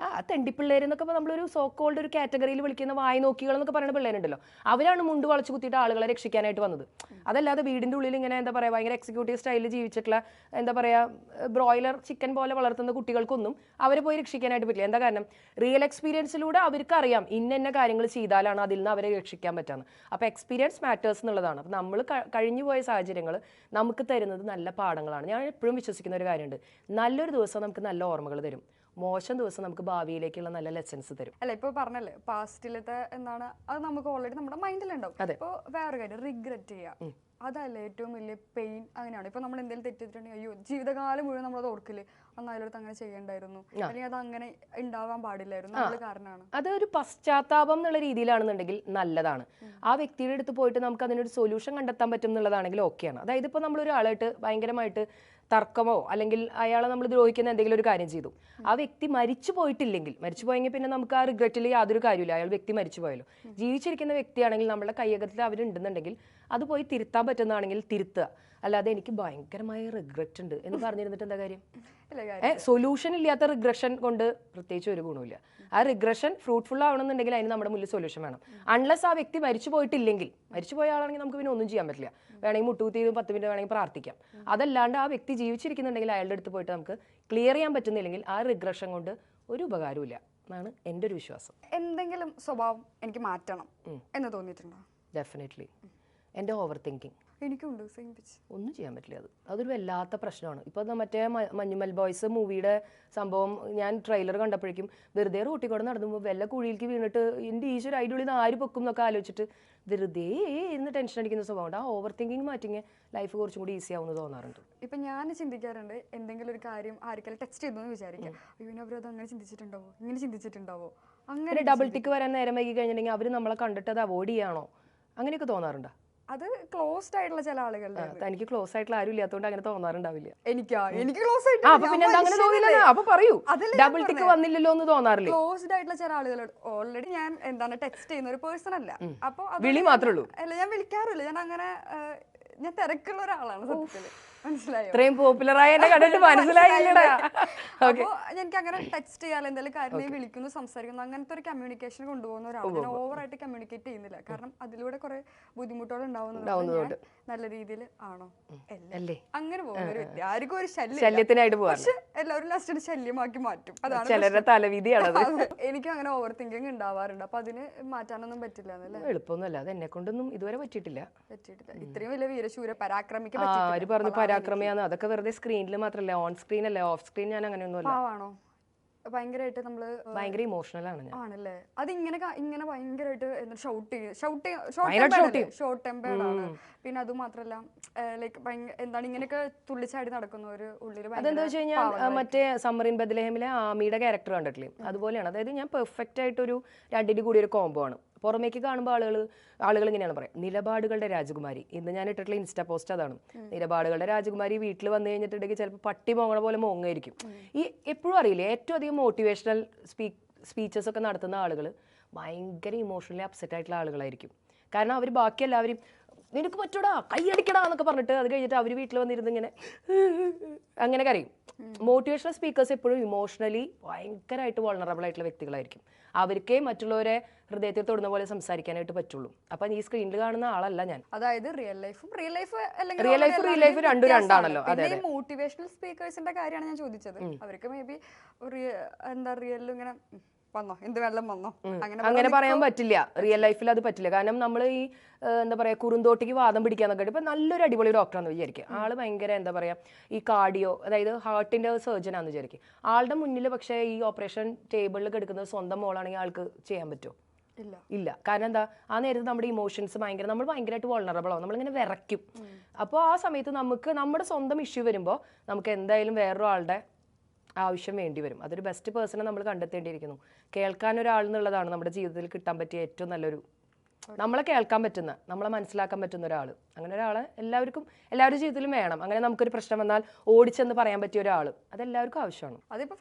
തെണ്ടിപ്പിള്ളേർ എന്നൊക്കെ നമ്മളൊരു സോ കോൾഡ് ഒരു കാറ്റഗറിയിൽ വിളിക്കുന്ന വായി നോക്കികൾ എന്നൊക്കെ പറയുന്ന പിള്ളേരുണ്ടല്ലോ, അവരാണ് മുണ്ട് വളച്ചു കുത്തിയിട്ട് ആളുകളെ രക്ഷിക്കാനായിട്ട് വന്നത്. അതല്ലാതെ വീടിൻ്റെ ഉള്ളിൽ ഇങ്ങനെ എന്താ പറയുക ഭയങ്കര എക്സിക്യൂട്ടീവ് സ്റ്റൈലിൽ ജീവിച്ചിട്ടുള്ള എന്താ പറയുക ബ്രോയിലർ ചിക്കൻ പോലെ വളർത്തുന്ന കുട്ടികൾക്കൊന്നും അവരെ പോയി രക്ഷിക്കാനായിട്ട് പറ്റില്ല. എന്താ കാരണം, റിയൽ എക്സ്പീരിയൻസിലൂടെ അവർക്ക് അറിയാം ഇന്ന കാര്യങ്ങൾ ചെയ്താലാണ് അതിൽ നിന്ന് അവരെ രക്ഷിക്കാൻ പറ്റാന്ന്. അപ്പോൾ എക്സ്പീരിയൻസ് മാറ്റേഴ്സ് എന്നുള്ളതാണ്. അപ്പോൾ നമ്മൾ കഴിഞ്ഞു പോയ സാഹചര്യങ്ങൾ നമുക്ക് തരുന്നത് നല്ല പാഠങ്ങളാണ്. ഞാൻ എപ്പോഴും വിശ്വസിക്കുന്ന ഒരു കാര്യമുണ്ട്, നല്ലൊരു ദിവസം നമുക്ക് നല്ല ഓർമ്മകൾ തരും, മോശം ദിവസം നമുക്ക് ഭാവിയിലേക്കുള്ള നല്ല ലെസൺസ് തരും. അല്ല, ഇപ്പൊ പറഞ്ഞല്ലേ പാസ്റ്റിലത്തെ എന്താണ്, അത് നമുക്ക് ഓൾറെഡി നമ്മുടെ മൈൻഡിലുണ്ടാവും. ഇപ്പോൾ വേറെ കാര്യം, റിഗ്രറ്റ് ചെയ്യുക, അതല്ലേ ഏറ്റവും വലിയ പെയിൻ. അങ്ങനെയാണ് ഇപ്പൊ നമ്മൾ എന്തെങ്കിലും തെറ്റിട്ടുണ്ടെങ്കിൽ അയ്യോ ജീവിതകാലം മുഴുവൻ നമ്മളത് ഓർക്കില്ലേ, അന്നായാലും അങ്ങനെ ചെയ്യേണ്ടായിരുന്നു, അല്ലെങ്കിൽ അത് അങ്ങനെ ഉണ്ടാവാൻ പാടില്ലായിരുന്നു, നമ്മൾ കാരണമാണ്. അതൊരു പശ്ചാത്താപം എന്നുള്ള രീതിയിലാണെന്നുണ്ടെങ്കിൽ നല്ലതാണ്. ആ വ്യക്തിയുടെ അടുത്ത് പോയിട്ട് നമുക്ക് അതിനൊരു സൊല്യൂഷൻ കണ്ടെത്താൻ പറ്റും എന്നുള്ളതാണെങ്കിൽ ഓക്കെയാണ്. അതായത് ഇപ്പോൾ നമ്മളൊരാളായിട്ട് ഭയങ്കരമായിട്ട് തർക്കമോ അല്ലെങ്കിൽ അയാളെ നമ്മൾ ദ്രോഹിക്കുന്ന എന്തെങ്കിലും ഒരു കാര്യം ചെയ്തു, ആ വ്യക്തി മരിച്ചു പോയിട്ടില്ലെങ്കിൽ, മരിച്ചു പോയെങ്കിൽ പിന്നെ നമുക്ക് ആ റിഗ്രറ്റിൽ യാതൊരു കാര്യമില്ല, അയാൾ വ്യക്തി മരിച്ചു പോയല്ലോ. ജീവിച്ചിരിക്കുന്ന വ്യക്തിയാണെങ്കിൽ നമ്മുടെ കയ്യകത്തിൽ അവരുണ്ടെന്നുണ്ടെങ്കിൽ അത് പോയി തിരുത്താൻ പറ്റുന്നതാണെങ്കിൽ തിരുത്തുക. അല്ലാതെ എനിക്ക് ഭയങ്കരമായ റിഗ്രറ്റ് ഉണ്ട് എന്ന് പറഞ്ഞിരുന്നിട്ട് എന്താ കാര്യം? ഇല്ല കാര്യം. സൊല്യൂഷൻ ഇല്ലാത്ത റിഗ്രഷൻ കൊണ്ട് പ്രത്യേകിച്ച് ഒരു ഗുണമില്ല. ആ റിഗ്രഷൻ ഫ്രൂട്ട്ഫുൾ ആവണമെന്നുണ്ടെങ്കിൽ അതിന് നമ്മുടെ മുന്നിൽ സൊല്യൂഷൻ വേണം. അൺലെസ് ആ വ്യക്തി മരിച്ചു പോയിട്ടില്ലെങ്കിൽ, മരിച്ചു പോയ ആളാണെങ്കിൽ നമുക്ക് പിന്നെ ഒന്നും ചെയ്യാൻ പറ്റില്ല. വേണമെങ്കിൽ മുട്ടുകുത്തി 10 മിനിറ്റ് വേണമെങ്കിൽ പ്രാർത്ഥിക്കാം. അതല്ലാണ്ട് ആ വ്യക്തി ജീവിച്ചിരിക്കുന്നുണ്ടെങ്കിൽ അയാളുടെ അടുത്ത് പോയിട്ട് നമുക്ക് ക്ലിയർ ചെയ്യാൻ പറ്റുന്നില്ലെങ്കിൽ ആ റിഗ്രഷൻ കൊണ്ട് ഒരു ഉപകാരമില്ല എന്നാണ് എൻ്റെ ഒരു വിശ്വാസം. എന്തെങ്കിലും സ്വഭാവം എനിക്ക് മാറ്റണം എന്ന് തോന്നിയിട്ടുണ്ടോ? ഡെഫിനറ്റ്ലി എൻ്റെ ഓവർ തിങ്കിങ്. എനിക്കുണ്ട് സെയിം പിച്ച്. ഒന്നും ചെയ്യാൻ പറ്റില്ല. അതൊരു വല്ലാത്ത പ്രശ്നമാണ്. ഇപ്പോൾ മറ്റേ മഞ്ഞുമൽ ബോയ്സ് മൂവിയുടെ സംഭവം ഞാൻ ട്രെയിലർ കണ്ടപ്പോഴേക്കും വെറുതെ റോട്ടിൽ കൂടെ നടന്നുമ്പോൾ വല്ല കുഴിയിലേക്ക് വീണിട്ട് എൻ്റെ ഈശ്വര അതിൻ്റെ ഉള്ളിൽ നിന്ന് ആര് പൊക്കും എന്നൊക്കെ ആലോചിച്ചിട്ട് വെറുതെ ഇന്ന് ടെൻഷൻ അടിക്കുന്ന സ്വഭാവമുണ്ട്. ആ ഓവർ തിങ്കിങ് മാറ്റിങ്ങ് ലൈഫ് കുറച്ചും കൂടി ഈസി ആവുമെന്ന് തോന്നാറുണ്ട്. ഇപ്പം ഞാൻ ചിന്തിക്കാറുണ്ട്, എന്തെങ്കിലും ഒരു കാര്യം ആർക്കെങ്കിലും ടെക്സ്റ്റ് ചെയ്തു എന്ന് വിചാരിക്കാം, അയ്യോ അവരത് അങ്ങനെ ചിന്തിച്ചിട്ടുണ്ടാവോ, ഇങ്ങനെ ചിന്തിച്ചിട്ടുണ്ടാവോ, അങ്ങനെ ഡബിൾ ടിക്ക് വരാൻ നേരം വൈകി കഴിഞ്ഞിട്ടുണ്ടെങ്കിൽ അവർ നമ്മളെ കണ്ടിട്ട് അത് അവോയ്ഡ് ചെയ്യാണോ, അങ്ങനെയൊക്കെ തോന്നാറുണ്ടോ? അത് ക്ലോസ്ഡ് ആയിട്ടുള്ള ചില ആളുകളുടെ. എനിക്ക് ക്ലോസ് ആയിട്ടുള്ള ആരും ഇല്ലാത്തതുകൊണ്ട് അങ്ങനെ തോന്നാറുണ്ടാവില്ല. എനിക്ക് ക്ലോസ് ആയിട്ട് പിന്നെ അങ്ങനെ തോന്നില്ലല്ലോ. അപ്പൊ പറയൂ, ഡബിൾ ടിക്ക് വന്നില്ലല്ലോ എന്ന് തോന്നാറില്ല. ക്ലോസ്ഡ് ആയിട്ടുള്ള ചില ആളുകളോട് ഓൾറെഡി ഞാൻ എന്താണ് ടെക്സ്റ്റ് ചെയ്യുന്ന ഒരു പേഴ്സൺ അല്ല. അപ്പൊ വിളി മാത്രമേ ഉള്ളൂ. അല്ല, ഞാൻ വിളിക്കാറില്ല. ഞാൻ അങ്ങനെ ഞാൻ തിരക്കുള്ള ഒരാളാണ് സത്യത്തില്. മനസ്സിലായോ? ഇത്രയും പോപ്പുലറായ എന്നെ കണ്ടിട്ട് മനസ്സിലായില്ലടാ. അപ്പൊ എനിക്ക് അങ്ങനെ ടെക്സ്റ്റ് ചെയ്യാൻ എന്തെങ്കിലും കാര്യം വിളിക്കുന്നു, സംസാരിക്കുന്നു, അങ്ങനത്തെ ഒരു കമ്മ്യൂണിക്കേഷൻ കൊണ്ടുപോകുന്ന ഒരാൾ. ഞാൻ ഓവറായിട്ട് കമ്മ്യൂണിക്കേറ്റ് ചെയ്യുന്നില്ല. കാരണം അതിലൂടെ കുറെ ബുദ്ധിമുട്ടുകൾ ഉണ്ടാവുന്നത് നല്ല രീതിയിൽ ആണോ അല്ലേ അങ്ങനെ പോകുന്ന ഒരു വ്യക്തി. ആർക്കും ഒരു ശല്യത്തിനായിട്ട് പോകാം, പക്ഷെ എല്ലാവരും ലാസ്റ്റ് ശല്യമാക്കി മാറ്റും. അതാണ് ചിലരുടെ തലവിധിയാണ്. എനിക്കും അങ്ങനെ ഓവർ തിങ്കിങ് ഉണ്ടാവാറുണ്ട്. അപ്പൊ അതിന് മാറ്റാനൊന്നും പറ്റില്ല എന്നല്ലേ? എളുപ്പമൊന്നുമല്ല. അത് എന്നെ കൊണ്ടൊന്നും ഇതുവരെ പറ്റിയിട്ടില്ല. ഇത്രയും വലിയ വീരശൂര പരാക്രമിക്ക് ആര് പറഞ്ഞു പരാക്രമിയാന്ന്? അതൊക്കെ വെറുതെ സ്ക്രീനിൽ മാത്രമല്ല, ഓൺ സ്ക്രീൻ അല്ലേ, ഓഫ് സ്ക്രീൻ ഞാൻ അങ്ങനെയൊന്നും അല്ല. ആണോ? ഭയങ്കരമായിട്ട് നമ്മള് ഭയങ്കര ഇമോഷണൽ ആണ് ഞാൻ. ആണല്ലേ? അത് ഇങ്ങനെ ഭയങ്കരമായിട്ട് ഷോർട്ട് ടെമ്പേർഡ് ആണ്. പിന്നെ അത് മാത്രല്ല ലൈക്ക് എന്താണ് ഇങ്ങനെയൊക്കെ തുള്ളിച്ചാടി നടക്കുന്ന ഒരു ഉള്ളിൽ. അതെന്താ വെച്ച് കഴിഞ്ഞാൽ മറ്റേ സമ്മർ ഇൻ ബെത്ലഹേമിലെ ആമിയുടെ ക്യാരക്ടർ കണ്ടിട്ടില്ലേ, അതുപോലെയാണ്. അതായത് ഞാൻ പെർഫെക്റ്റ് ആയിട്ടൊരു രണ്ടിൻ്റെ കൂടി ഒരു കോംബോ ആണ്. പുറമേക്ക് കാണുമ്പോൾ ആളുകൾ ഇങ്ങനെയാണ് പറയാം, നിലപാടുകളുടെ രാജകുമാരി. ഇന്ന് ഞാൻ ഇട്ടിട്ടുള്ള ഇൻസ്റ്റാ പോസ്റ്റ് അതാണ്. നിലപാടുകളുടെ രാജകുമാരി വീട്ടിൽ വന്നു കഴിഞ്ഞിട്ടുണ്ടെങ്കിൽ ചിലപ്പോൾ പട്ടി മോങ്ങണ പോലെ മോങ്ങായിരിക്കും. ഈ എപ്പോഴും അറിയില്ലേ, ഏറ്റവും അധികം മോട്ടിവേഷണൽ സ്പീച്ചസ് ഒക്കെ നടത്തുന്ന ആളുകൾ ഭയങ്കര ഇമോഷണലി അപ്സെറ്റ് ആയിട്ടുള്ള ആളുകളായിരിക്കും. കാരണം അവർ ബാക്കി എല്ലാവരും നിനക്ക് പറ്റൂടാ, കൈയടിക്കടാ എന്നൊക്കെ പറഞ്ഞിട്ട് അത് കഴിഞ്ഞിട്ട് അവർ വീട്ടിൽ വന്നിരുന്ന് ഇങ്ങനെ അങ്ങനെ കരയും. മോട്ടിവേഷണൽ സ്പീക്കേഴ്സ് എപ്പോഴും ഇമോഷണലി ഭയങ്കരമായിട്ട് വൾണറബിൾ ആയിട്ടുള്ള വ്യക്തികളായിരിക്കും. അവർക്കേ മറ്റുള്ളവരെ ഹൃദയത്തിൽ തൊടുന്ന പോലെ സംസാരിക്കാനായിട്ട് പറ്റുള്ളൂ. അപ്പൊ ഈ സ്ക്രീനിൽ കാണുന്ന ആളല്ല ഞാൻ. അതായത് റിയൽ ലൈഫ് രണ്ടും രണ്ടാണല്ലോ. അതെ, മോട്ടിവേഷണൽ സ്പീക്കേഴ്സിന്റെ കാര്യമാണ് ഞാൻ ചോദിച്ചത്. അവർക്ക് മേ ബി എന്താ റിയൽ ഇങ്ങനെ വന്നോ, എന്ത് വെള്ളം വന്നോ, അങ്ങനെ പറയാൻ പറ്റില്ല. റിയൽ ലൈഫിൽ അത് പറ്റില്ല. കാരണം നമ്മൾ ഈ എന്താ പറയാ കുറുന്തോട്ടിക്ക് വാദം പിടിക്കാന്നൊക്കെ ഇപ്പൊ നല്ലൊരു അടിപൊളി ഡോക്ടറാന്ന് വിചാരിക്കുക. ആള് ഭയങ്കര എന്താ പറയാ ഈ കാർഡിയോ, അതായത് ഹാർട്ടിന്റെ സർജൻ ആണെന്ന് വിചാരിക്കും. ആളുടെ മുന്നിൽ പക്ഷേ ഈ ഓപ്പറേഷൻ ടേബിളിൽ കിടക്കുന്നത് സ്വന്തം മോളാണെങ്കിൽ ആൾക്ക് ചെയ്യാൻ പറ്റുമോ? ഇല്ല. കാരണം എന്താ, ആ നേരത്ത് നമ്മുടെ ഇമോഷൻസ് നമ്മൾ ഭയങ്കരമായിട്ട് വൾണറബിൾ ആവും, നമ്മളിങ്ങനെ വിറയ്ക്കും. അപ്പോൾ ആ സമയത്ത് നമുക്ക് നമ്മുടെ സ്വന്തം ഇഷ്യൂ വരുമ്പോൾ നമുക്ക് എന്തായാലും വേറൊരാളുടെ ആവശ്യം വേണ്ടി വരും. അതൊരു ബെസ്റ്റ് പേഴ്സണെ നമ്മൾ കണ്ടെത്തേണ്ടിയിരിക്കുന്നു. കേൾക്കാൻ ഒരാൾ എന്നുള്ളതാണ് നമ്മുടെ ജീവിതത്തിൽ കിട്ടാൻ പറ്റിയ ഏറ്റവും നല്ലൊരു, നമ്മളെ കേൾക്കാൻ പറ്റുന്ന, നമ്മളെ മനസ്സിലാക്കാൻ പറ്റുന്ന ഒരാൾ. അങ്ങനെ ഒരാളെ എല്ലാവരുടെ ജീവിതത്തിലും വേണം. അങ്ങനെ നമുക്കൊരു പ്രശ്നം വന്നാൽ ഓടിച്ചെന്ന് പറയാൻ പറ്റിയ ഒരാൾ, അതെല്ലാവർക്കും ആവശ്യമാണ്. അതിപ്പോ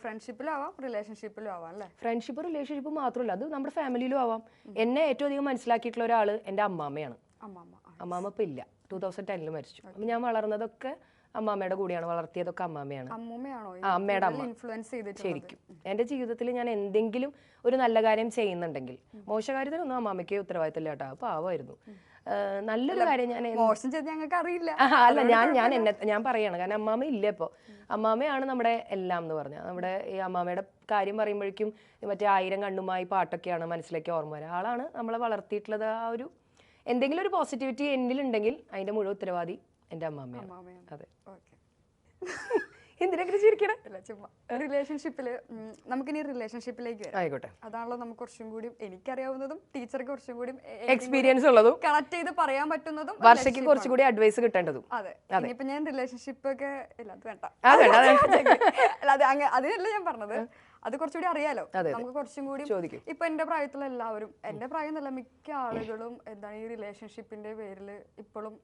ഫ്രണ്ട്ഷിപ്പിലും ആവാം, റിലേഷൻഷിപ്പിലും ആവാം അല്ലേ? ഫ്രണ്ട്ഷിപ്പ് റിലേഷൻഷിപ്പ് മാത്രമല്ല, അത് നമ്മുടെ ഫാമിലിയിലും ആവാം. എന്നെ ഏറ്റവും അധികം മനസ്സിലാക്കിയിട്ടുള്ള ഒരാൾ എൻ്റെ അമ്മാമ്മയാണ്. അമ്മാമ്മ ഇപ്പം ഇല്ല, 2010 മരിച്ചു. അപ്പം ഞാൻ വളർന്നതൊക്കെ അമ്മാമ്മയുടെ കൂടെയാണ്, വളർത്തിയതൊക്കെ അമ്മാമ്മയാണ്. അമ്മയുടെ അമ്മ ശരിക്കും എൻ്റെ ജീവിതത്തിൽ ഞാൻ എന്തെങ്കിലും ഒരു നല്ല കാര്യം ചെയ്യുന്നുണ്ടെങ്കിൽ, മോശകാര്യത്തിനൊന്നും അമ്മാമ്മയ്ക്ക് ഉത്തരവാദിത്തമില്ല കേട്ടോ, പാവമായിരുന്നു. നല്ലൊരു കാര്യം ഞാൻ പറയാണ്, കാരണം അമ്മാമ്മ ഇല്ല ഇപ്പോൾ. അമ്മാമ്മയാണ് നമ്മുടെ എല്ലാം എന്ന് പറഞ്ഞാൽ. നമ്മുടെ ഈ അമ്മാമ്മയുടെ കാര്യം പറയുമ്പോഴേക്കും മറ്റേ 1000 കണ്ണുമായി പാട്ടൊക്കെയാണ് മനസ്സിലേക്ക് ഓർമ്മ വരിക. ആളാണ് നമ്മളെ വളർത്തിയിട്ടുള്ളത്. ആ ഒരു എന്തെങ്കിലും ഒരു പോസിറ്റിവിറ്റി എന്നിലുണ്ടെങ്കിൽ അതിന്റെ മുഴുവൻ ഉത്തരവാദി എൻ്റെ അമ്മാമ്മയാണ്. അതെ. എന്തിനൊക്കെ ചിരിക്കണം? റിലേഷൻഷിപ്പില് നമുക്കിനി റിലേഷൻഷിപ്പിലേക്ക് വരാം. ആയിക്കോട്ടെ. അതാണല്ലോ നമുക്ക് കുറച്ചും കൂടി എനിക്കറിയാവുന്നതും ടീച്ചർക്ക് കുറച്ചും കൂടി എക്സ്പീരിയൻസ് ഉള്ളതും കണക്ട് ചെയ്ത് പറയാൻ പറ്റുന്നതും വർഷയ്ക്ക് കുറച്ചും കൂടി അഡ്വൈസ് കിട്ടേണ്ടതും. അതെ. ഇനിയിപ്പോ ഞാൻ റിലേഷൻഷിപ്പ് ഒക്കെ ഇല്ല, അത് വേണ്ട, അതിനല്ല ഞാൻ പറഞ്ഞത്. അത് കുറച്ചുകൂടി അറിയാലോ, നമുക്ക് കുറച്ചും കൂടി. ഇപ്പൊ എന്റെ പ്രായത്തിലുള്ള എല്ലാവരും, എന്റെ പ്രായം എന്നല്ല മിക്ക ആളുകളും എന്താണ് ഈ റിലേഷൻഷിപ്പിന്റെ പേരിൽ ഇപ്പോഴും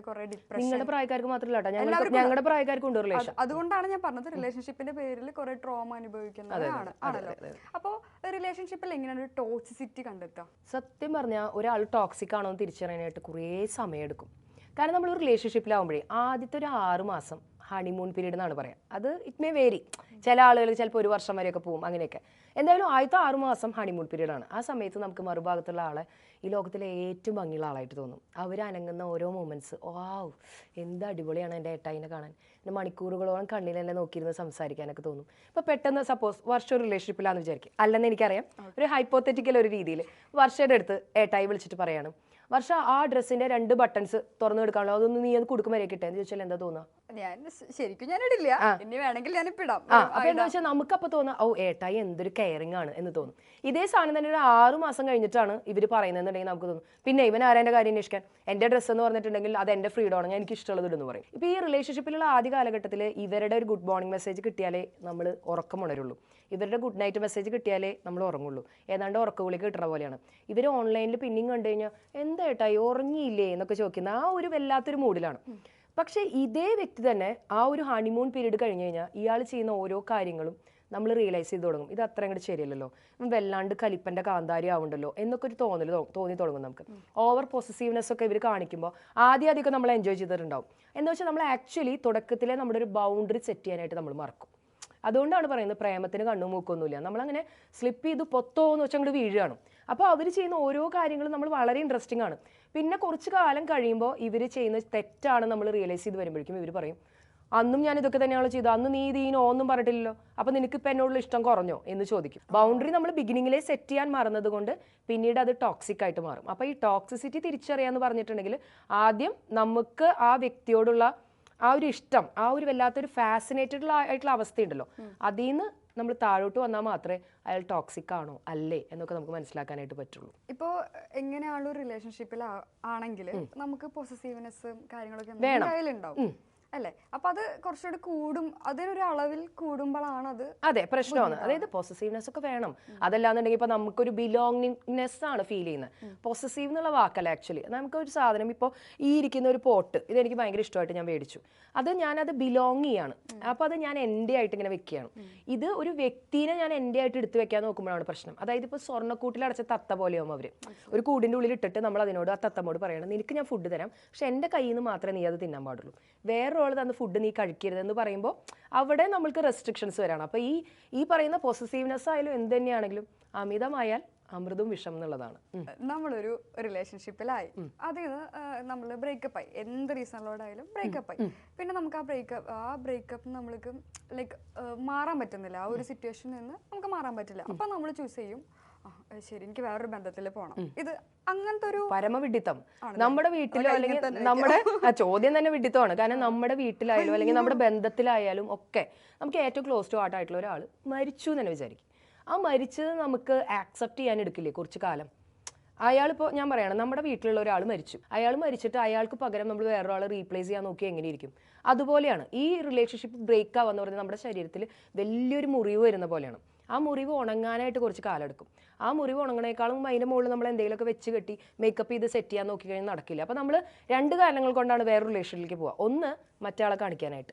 കുറെ ഡിപ്രഷൻ. നിങ്ങളുടെ പ്രായക്കാർക്ക് മാത്രമല്ല, ഞങ്ങളുടെ പ്രായക്കാർക്കുണ്ട് റിലേഷൻ. അതുകൊണ്ടാണ് ഞാൻ പറഞ്ഞത്, റിലേഷൻഷിപ്പിന്റെ പേരിൽ കുറെ ട്രോമ അനുഭവിക്കുന്നവരാണ് ആണല്ലോ. അപ്പോ റിലേഷൻഷിപ്പിൽ എങ്ങനെയാണ് ഒരു ടോക്സിസിറ്റി കണ്ടെത്തുക? സത്യം പറഞ്ഞാൽ ഒരാൾ ടോക്സിക് ആണോ എന്ന് തിരിച്ചറിയാനായിട്ട് കുറേ സമയം എടുക്കും. കാരണം നമ്മൾ ഒരു റിലേഷൻഷിപ്പിലാവുമ്പോഴേ ആദ്യത്തെ ഒരു 6 മാസം ഹണിമൂൺ പീരീഡ് എന്നാണ് പറയാം. അത് ഇറ്റ് മേ വേരി, ചില ആളുകൾ ചിലപ്പോൾ 1 വർഷം വരെയൊക്കെ പോകും, അങ്ങനെയൊക്കെ. എന്തായാലും ആദ്യത്തെ 6 മാസം ഹണിമൂൺ പീരീഡ് ആണ്. ആ സമയത്ത് നമുക്ക് മറുഭാഗത്തുള്ള ആളെ ഈ ലോകത്തിലെ ഏറ്റവും ഭംഗിയുള്ള ആളായിട്ട് തോന്നും. അവർ അനങ്ങുന്ന ഓരോ മൊമെന്റ്സ്, വാവ് എന്ത് അടിപൊളിയാണ് എൻ്റെ ഏട്ടായിനെ കാണാൻ, എൻ്റെ മണിക്കൂറുകളോളം കണ്ണിലെന്നെ നോക്കിയിരുന്ന് സംസാരിക്കാനൊക്കെ തോന്നും. ഇപ്പോൾ പെട്ടെന്ന് സപ്പോസ് വർഷം ഒരു റിലേഷൻഷിപ്പിലാണെന്ന് വിചാരിക്കും, അല്ലെന്ന് എനിക്കറിയാം, ഒരു ഹൈപ്പോത്തറ്റിക്കൽ ഒരു രീതിയിൽ വർഷയുടെ അടുത്ത് ഏട്ടായി വിളിച്ചിട്ട് പറയാണ്, വർഷ ആ ഡ്രസ്സിന്റെ 2 ബട്ടൺസ് തുറന്നു എടുക്കാണല്ലോ, അതൊന്ന് നീ അത് കൊടുക്കും വരെ കിട്ടേ എന്ന് ചോദിച്ചാൽ എന്താ തോന്നുക? ശരിക്കും ഞാൻ ഇടില്ല, ഇനി വേണമെങ്കിൽ ഞാൻ ഇപ്പൊ ഇടാം. അപ്പൊ എന്താ വെച്ചാൽ നമുക്കപ്പോ തോന്നുക, ഓ ഏട്ടായി എന്തൊരു കെയറിംഗ് ആണ് എന്ന് തോന്നും. ഇതേ സാധനം തന്നെ ഒരു 6 മാസം കഴിഞ്ഞിട്ടാണ് ഇവർ പറയുന്നതെന്നുണ്ടെങ്കിൽ നമുക്ക് തോന്നും, പിന്നെ ഇവൻ ആരെന്റെ കാര്യം അന്വേഷിക്കാൻ, എന്റെ ഡ്രസ്സ് എന്ന് പറഞ്ഞിട്ടുണ്ടെങ്കിൽ അത് എന്റെ ഫ്രീഡം ആണ്, ഞാൻ എനിക്ക് ഇഷ്ടമുള്ളത് ഇടുന്നു പറയും. ഇപ്പൊ ഈ റിലേഷൻഷിപ്പിലുള്ള ആദ്യ കാലഘട്ടത്തിൽ ഇവരുടെ ഒരു ഗുഡ് മോർണിംഗ് മെസ്സേജ് കിട്ടിയാലേ നമ്മൾ ഉറക്കം ഉണരുള്ളൂ, ഇവരുടെ ഗുഡ് നൈറ്റ് മെസ്സേജ് കിട്ടിയാലേ നമ്മൾ ഉറങ്ങുള്ളൂ. ഏതാണ്ട് ഉറക്കവിളിക്ക് കിട്ടുന്ന പോലെയാണ്. ഇവർ ഓൺലൈനിൽ പിന്നെയും കണ്ടു കഴിഞ്ഞാൽ എന്താ ഏട്ടായി ഉറങ്ങിയില്ലേ എന്നൊക്കെ ചോദിക്കുന്ന ആ ഒരു വല്ലാത്തൊരു മൂഡിലാണ്. പക്ഷെ ഇതേ വ്യക്തി തന്നെ ആ ഒരു ഹണിമൂൺ പീരീഡ് കഴിഞ്ഞ് കഴിഞ്ഞാൽ ഇയാൾ ചെയ്യുന്ന ഓരോ കാര്യങ്ങളും നമ്മൾ റിയലൈസ് ചെയ്ത് തുടങ്ങും, ഇത് അത്ര അങ്ങോട്ട് ശരിയല്ലല്ലോ, വല്ലാണ്ട് കലിപ്പൻ്റെ കാന്താരി ആവുണ്ടല്ലോ എന്നൊക്കെ ഒരു തോന്നി തുടങ്ങും നമുക്ക്. ഓവർ പൊസസീവ്നെസ് ഒക്കെ ഇവർ കാണിക്കുമ്പോൾ ആദ്യമൊക്കെ നമ്മൾ എൻജോയ് ചെയ്തിട്ടുണ്ടാവും. എന്താ വെച്ചാൽ നമ്മൾ ആക്ച്വലി തുടക്കത്തിലെ നമ്മുടെ ഒരു ബൗണ്ടറി സെറ്റ് ചെയ്യാനായിട്ട് നമ്മൾ മറക്കും. അതുകൊണ്ടാണ് പറയുന്നത് പ്രേമത്തിന് കണ്ണും മൂക്കൊന്നുമില്ല, നമ്മളങ്ങനെ സ്ലിപ്പ് ചെയ്ത് പൊത്തോന്ന് വെച്ചാൽ അങ്ങോട്ട് വീഴുകയാണ്. അപ്പോൾ അവർ ചെയ്യുന്ന ഓരോ കാര്യങ്ങളും നമ്മൾ വളരെ ഇൻട്രസ്റ്റിംഗ് ആണ്. പിന്നെ കുറച്ച് കാലം കഴിയുമ്പോൾ ഇവർ ചെയ്യുന്ന തെറ്റാണ് നമ്മൾ റിയലൈസ് ചെയ്ത് വരുമ്പോഴേക്കും ഇവർ പറയും, അന്നും ഞാൻ ഇതൊക്കെ തന്നെയാണോ ചെയ്തത്, അന്ന് നീ ഇത് ഒന്നും പറഞ്ഞിട്ടില്ലല്ലോ, അപ്പൊ നിനക്ക് ഇപ്പം എന്നോടുള്ള ഇഷ്ടം കുറഞ്ഞോ എന്ന് ചോദിക്കും. ബൗണ്ടറി നമ്മൾ ബിഗിനിങ്ങിലെ സെറ്റ് ചെയ്യാൻ മറന്നത് കൊണ്ട് പിന്നീട് അത് ടോക്സിക് ആയിട്ട് മാറും. അപ്പോൾ ഈ ടോക്സിസിറ്റി തിരിച്ചറിയാന്ന് പറഞ്ഞിട്ടുണ്ടെങ്കിൽ ആദ്യം നമുക്ക് ആ വ്യക്തിയോടുള്ള ആ ഒരു ഇഷ്ടം, ആ ഒരു വല്ലാത്തൊരു ഫാസിനേറ്റഡ് ആയിട്ടുള്ള അവസ്ഥയുണ്ടല്ലോ, അതിൽ നിന്ന് നമ്മൾ താഴോട്ട് വന്നാൽ മാത്രമേ അയാൾ ടോക്സിക് ആണോ അല്ലേ എന്നൊക്കെ നമുക്ക് മനസ്സിലാക്കാനായിട്ട് പറ്റുള്ളൂ. ഇപ്പോൾ എങ്ങനെയാണ് ഒരു റിലേഷൻഷിപ്പിൽ ആണെങ്കിൽ നമുക്ക് പൊസസീവ്നെസ് കാര്യങ്ങളൊക്കെ കയ്യിലുണ്ടാവും അല്ലേ? അപ്പൊ അത് കുറച്ചുകൂടി കൂടും, അതിനൊരു അളവിൽ കൂടുമ്പോഴാണ് അത് അതെ പ്രശ്നമാണ്. അതായത് പൊസസീവ്നെസ് ഒക്കെ വേണം, അതല്ലാന്നുണ്ടെങ്കിൽ ഇപ്പൊ നമുക്കൊരു ബിലോങ്ങിനെസ് ആണ് ഫീൽ ചെയ്യുന്നത്. പൊസസീവ് എന്നുള്ള വാക്കല്ല ആക്ച്വലി. നമുക്കൊരു സാധനം ഇപ്പോൾ ഈ ഇരിക്കുന്ന ഒരു പോട്ട്, ഇതെനിക്ക് ഭയങ്കര ഇഷ്ടമായിട്ട് ഞാൻ മേടിച്ചു, ഞാനത് ബിലോങ് ചെയ്യാണ്, അപ്പൊ അത് ഞാൻ എൻ്റെ ആയിട്ട് ഇങ്ങനെ വെക്കുകയാണ്. ഇത് ഒരു വ്യക്തിനെ ഞാൻ എൻ്റെ ആയിട്ട് എടുത്തു വെക്കാൻ നോക്കുമ്പോഴാണ് പ്രശ്നം. അതായത് ഇപ്പോൾ സ്വർണ്ണക്കൂട്ടിൽ അടച്ച തത്ത പോലെയാവും അവര്, ഒരു കൂടിൻ്റെ ഉള്ളിൽ ഇട്ടിട്ട് നമ്മൾ അതിനോട് ആ തത്തമ്മോട് പറയണം, നിനക്ക് ഞാൻ ഫുഡ് തരാം, പക്ഷെ എൻ്റെ കയ്യിൽ നിന്ന് മാത്രമേ നീ അത് തിന്നാൻ പാടുള്ളൂ, വേറൊരാൾ തന്ന ഫുഡ് നീ കഴിക്കരുതെന്ന് പറയുമ്പോൾ അവിടെ നമ്മൾക്ക് റെസ്ട്രിക്ഷൻസ് വരാണ്. അപ്പോൾ ഈ പറയുന്ന പൊസസീവ്നെസ് ആയാലും എന്ത് തന്നെയാണെങ്കിലും അമിതമായാൽ അമൃതും വിഷം എന്നുള്ളതാണ്. നമ്മളൊരു റിലേഷൻഷിപ്പിലായി, അതിൽ നിന്ന് നമ്മൾ ബ്രേക്കപ്പ് ആയി, എന്ത് റീസണിലോടായാലും ബ്രേക്കപ്പ് ആയി. പിന്നെ നമുക്ക് ആ ബ്രേക്കപ്പ് നമ്മൾക്ക് ലൈക്ക് മാറാൻ പറ്റുന്നില്ല, ആ ഒരു സിറ്റുവേഷനിൽ നിന്ന് നമുക്ക് മാറാൻ പറ്റില്ല. അപ്പൊ നമ്മൾ ചൂസ് ചെയ്യും, ശരി എനിക്ക് വേറൊരു ബന്ധത്തിൽ പോകണം. ഇത് അങ്ങനത്തെ ഒരു പരമവിഡിത്തം. നമ്മുടെ വീട്ടിലോ അല്ലെങ്കിൽ നമ്മുടെ ചോദ്യം തന്നെ വിഡിത്തമാണ്. കാരണം നമ്മുടെ വീട്ടിലായാലും അല്ലെങ്കിൽ നമ്മുടെ ബന്ധത്തിലായാലും ഒക്കെ നമുക്ക് ഏറ്റവും ക്ലോസ് ടു ഹാർട്ട് ആയിട്ടുള്ള ഒരാൾ മരിച്ചു എന്ന് തന്നെ വിചാരിക്കും. ആ മരിച്ചത് നമുക്ക് ആക്സെപ്റ്റ് ചെയ്യാൻ എടുക്കില്ലേ കുറച്ച് കാലം. അയാളിപ്പോൾ ഞാൻ പറയണം, നമ്മുടെ വീട്ടിലുള്ള ഒരാൾ മരിച്ചു, അയാൾ മരിച്ചിട്ട് അയാൾക്ക് പകരം നമ്മൾ വേറൊരാളെ റീപ്ലേസ് ചെയ്യാൻ നോക്കി എങ്ങനെയിരിക്കും? അതുപോലെയാണ് ഈ റിലേഷൻഷിപ്പ് ബ്രേക്ക് ആവാന്ന് പറഞ്ഞാൽ നമ്മുടെ ശരീരത്തിൽ വലിയൊരു മുറിവ് വരുന്ന പോലെയാണ്. ആ മുറിവ് ഉണങ്ങാനായിട്ട് കുറച്ച് കാലം എടുക്കും. ആ മുറിവ് ഉണങ്ങണേക്കാളും അതിൻ്റെ മുകളിൽ നമ്മൾ എന്തെങ്കിലുമൊക്കെ വെച്ച് കെട്ടി മേക്കപ്പ് ചെയ്ത് സെറ്റ് ചെയ്യാൻ നോക്കിക്കഴിഞ്ഞാൽ നടക്കില്ല. അപ്പോൾ നമ്മൾ 2 കാരണങ്ങൾ കൊണ്ടാണ് വേറെ റിലേഷനിലേക്ക് പോവുക. ഒന്ന്, മറ്റേ കാണിക്കാനായിട്ട്,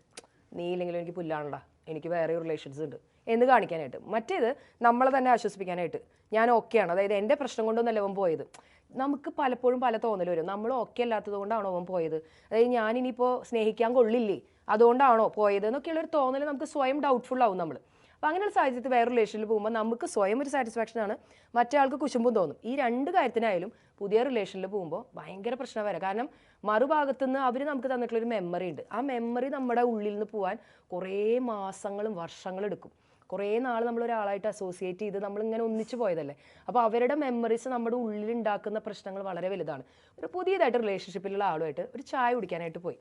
നീ ഇല്ലെങ്കിലും എനിക്ക് പുല്ലാണല്ലോ, എനിക്ക് വേറെ റിലേഷൻസ് ഉണ്ട് എന്ന് കാണിക്കാനായിട്ട്. മറ്റേത് നമ്മളെ തന്നെ ആശ്വസിപ്പിക്കാനായിട്ട്, ഞാൻ ഓക്കെയാണ്, അതായത് എൻ്റെ പ്രശ്നം കൊണ്ടൊന്നല്ല അവൻ പോയത്. നമുക്ക് പലപ്പോഴും പല തോന്നൽ വരും, നമ്മൾ ഓക്കെ അല്ലാത്തത് കൊണ്ടാണോ അവൻ പോയത്, അതായത് ഞാനിനിയിപ്പോൾ സ്നേഹിക്കാൻ കൊള്ളില്ലേ അതുകൊണ്ടാണോ പോയത് എന്നൊക്കെയുള്ളൊരു തോന്നൽ നമുക്ക് സ്വയം ഡൗട്ട്ഫുൾ ആവും നമ്മൾ. അപ്പോൾ അങ്ങനെയുള്ള സാഹചര്യത്തിൽ വേറെ റിലേഷനിൽ പോകുമ്പോൾ നമുക്ക് സ്വയം ഒരു സാറ്റിസ്ഫാക്ഷനാണ്, മറ്റേ ആൾക്ക് കുശുമ്പും തോന്നും. ഈ 2 കാര്യത്തിനായാലും പുതിയ റിലേഷനിൽ പോകുമ്പോൾ ഭയങ്കര പ്രശ്നം വരാം. കാരണം മറുഭാഗത്തുനിന്ന് അവർ നമുക്ക് തന്നിട്ടുള്ളൊരു മെമ്മറി ഉണ്ട്. ആ മെമ്മറി നമ്മുടെ ഉള്ളിൽ നിന്ന് പോകാൻ കുറേ മാസങ്ങളും വർഷങ്ങളും എടുക്കും. കുറേ നാൾ നമ്മൾ ഒരാളായിട്ട് അസോസിയേറ്റ് ചെയ്ത് നമ്മളിങ്ങനെ ഒന്നിച്ചു പോയതല്ലേ. അപ്പോൾ അവരുടെ മെമ്മറീസ് നമ്മുടെ ഉള്ളിൽ ഉണ്ടാക്കുന്ന പ്രശ്നങ്ങൾ വളരെ വലുതാണ്. ഒരു പുതിയതായിട്ട് റിലേഷൻഷിപ്പിലുള്ള ആളുമായിട്ട് ഒരു ചായ കുടിക്കാനായിട്ട് പോയി,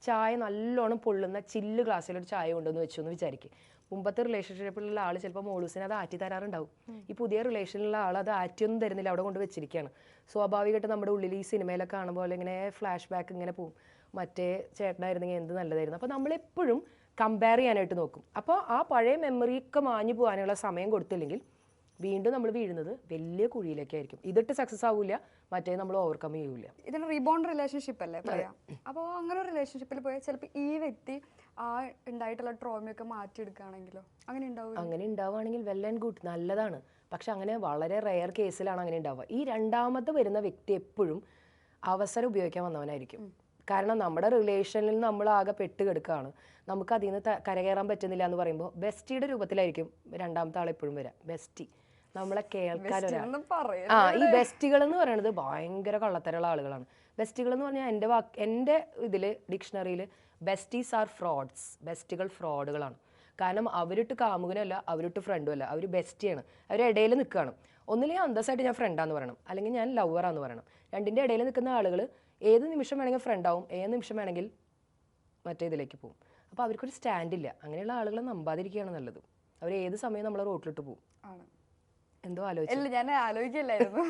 ചായ നല്ലോണം പൊള്ളുന്ന ചില്ല് ഗ്ലാസ്സിലൊരു ചായ കൊണ്ടുവന്ന് വെച്ചു എന്ന് വിചാരിക്കും. മുമ്പത്തെ റിലേഷൻഷിപ്പിലുള്ള ആൾ ചിലപ്പോൾ മോളൂസിനെ അത് ആറ്റി തരാറുണ്ടാവും. ഈ പുതിയ റിലേഷനിലുള്ള ആൾ അത് ആറ്റിയൊന്നും തരുന്നില്ല, അവിടെ കൊണ്ട് വെച്ചിരിക്കുകയാണ്. സ്വാഭാവികമായിട്ട് നമ്മുടെ ഉള്ളിൽ ഈ സിനിമയിലൊക്കെ കാണുമ്പോൾ ഇങ്ങനെ ഫ്ലാഷ് ബാക്ക് ഇങ്ങനെ പോകും, മറ്റേ ചേട്ടനായിരുന്നെങ്കിൽ എന്ത് നല്ലതായിരുന്നു. അപ്പോൾ നമ്മളെപ്പോഴും കമ്പയർ ചെയ്യാനായിട്ട് നോക്കും. അപ്പോൾ ആ പഴയ മെമ്മറിയൊക്കെ മാഞ്ഞു പോകാനുള്ള സമയം കൊടുത്തില്ലെങ്കിൽ വീണ്ടും നമ്മൾ വീഴുന്നത് വലിയ കുഴിയിലേക്കായിരിക്കും. ഇതിട്ട് സക്സസ് ആവില്ല, മറ്റേ നമ്മൾ ഓവർകം ചെയ്യൂല. ഇതിന് റീബോണ്ട് റിലേഷൻഷിപ്പ് അല്ലേ പറയാം. അപ്പോൾ അങ്ങനെ ഒരു റിലേഷൻഷിപ്പിൽ പോയാൽ ചിലപ്പോൾ ഈ വ്യക്തി ആ ഉണ്ടായിട്ടുള്ള ട്രോമയൊക്കെ മാറ്റിയെടുക്കുകയാണെങ്കിലോ അങ്ങനെ ഉണ്ടാവും. അങ്ങനെ ഉണ്ടാവുകയാണെങ്കിൽ വെൽ ആൻഡ് ഗുഡ്, നല്ലതാണ്. പക്ഷെ അങ്ങനെ വളരെ റെയർ കേസിലാണ് അങ്ങനെ ഉണ്ടാവുക. ഈ രണ്ടാമത്തെ വരുന്ന വ്യക്തി എപ്പോഴും അവസരം ഉപയോഗിക്കാൻ വന്നവനായിരിക്കും. കാരണം നമ്മുടെ റിലേഷനിൽ നമ്മൾ ആകെ പെട്ട് കിടക്കുകയാണ്, നമുക്ക് അതിൽ നിന്ന് കരകയറാൻ പറ്റുന്നില്ല എന്ന് പറയുമ്പോൾ ബെസ്റ്റിയുടെ രൂപത്തിലായിരിക്കും രണ്ടാമത്തെ ആൾ എപ്പോഴും വരാം. ബെസ്റ്റി നമ്മളെ കേൾക്കാൻ ഈ ബെസ്റ്റികൾ എന്ന് പറയുന്നത് ഭയങ്കര കള്ളത്തരമുള്ള ആളുകളാണ്. ബെസ്റ്റികൾ എന്ന് പറഞ്ഞാൽ എൻ്റെ ഇതിൽ ഡിക്ഷണറിയിൽ ബെസ്റ്റീസ് ആർ ഫ്രോഡ്സ്. ബെസ്റ്റികൾ ഫ്രോഡുകളാണ്. കാരണം അവരിട്ട് കാമുകനല്ല, അവരിട്ട് ഫ്രണ്ടും അല്ല, അവർ ബെസ്റ്റിയാണ്. അവർ ഇടയിൽ നിൽക്കുകയാണ്. ഒന്നില്ലെങ്കിൽ അന്തസ്സായിട്ട് ഞാൻ ഫ്രണ്ടാന്ന് പറയണം, അല്ലെങ്കിൽ ഞാൻ ലവറാന്ന് പറയണം. രണ്ടിൻ്റെ ഇടയിൽ നിൽക്കുന്ന ആളുകൾ ഏത് നിമിഷം വേണമെങ്കിൽ ഫ്രണ്ടാവും, ഏത് നിമിഷം വേണമെങ്കിൽ മറ്റേ ഇതിലേക്ക് പോകും. അപ്പോൾ അവർക്കൊരു സ്റ്റാൻഡില്ല. അങ്ങനെയുള്ള ആളുകളെ നമ്പാതിരിക്കുകയാണ് നല്ലത്. അവർ ഏത് സമയം നമ്മളെ റോട്ടിലിട്ട് പോകും. എന്തോ അല്ല ഞാൻ ആലോചിക്കില്ലായിരുന്നു,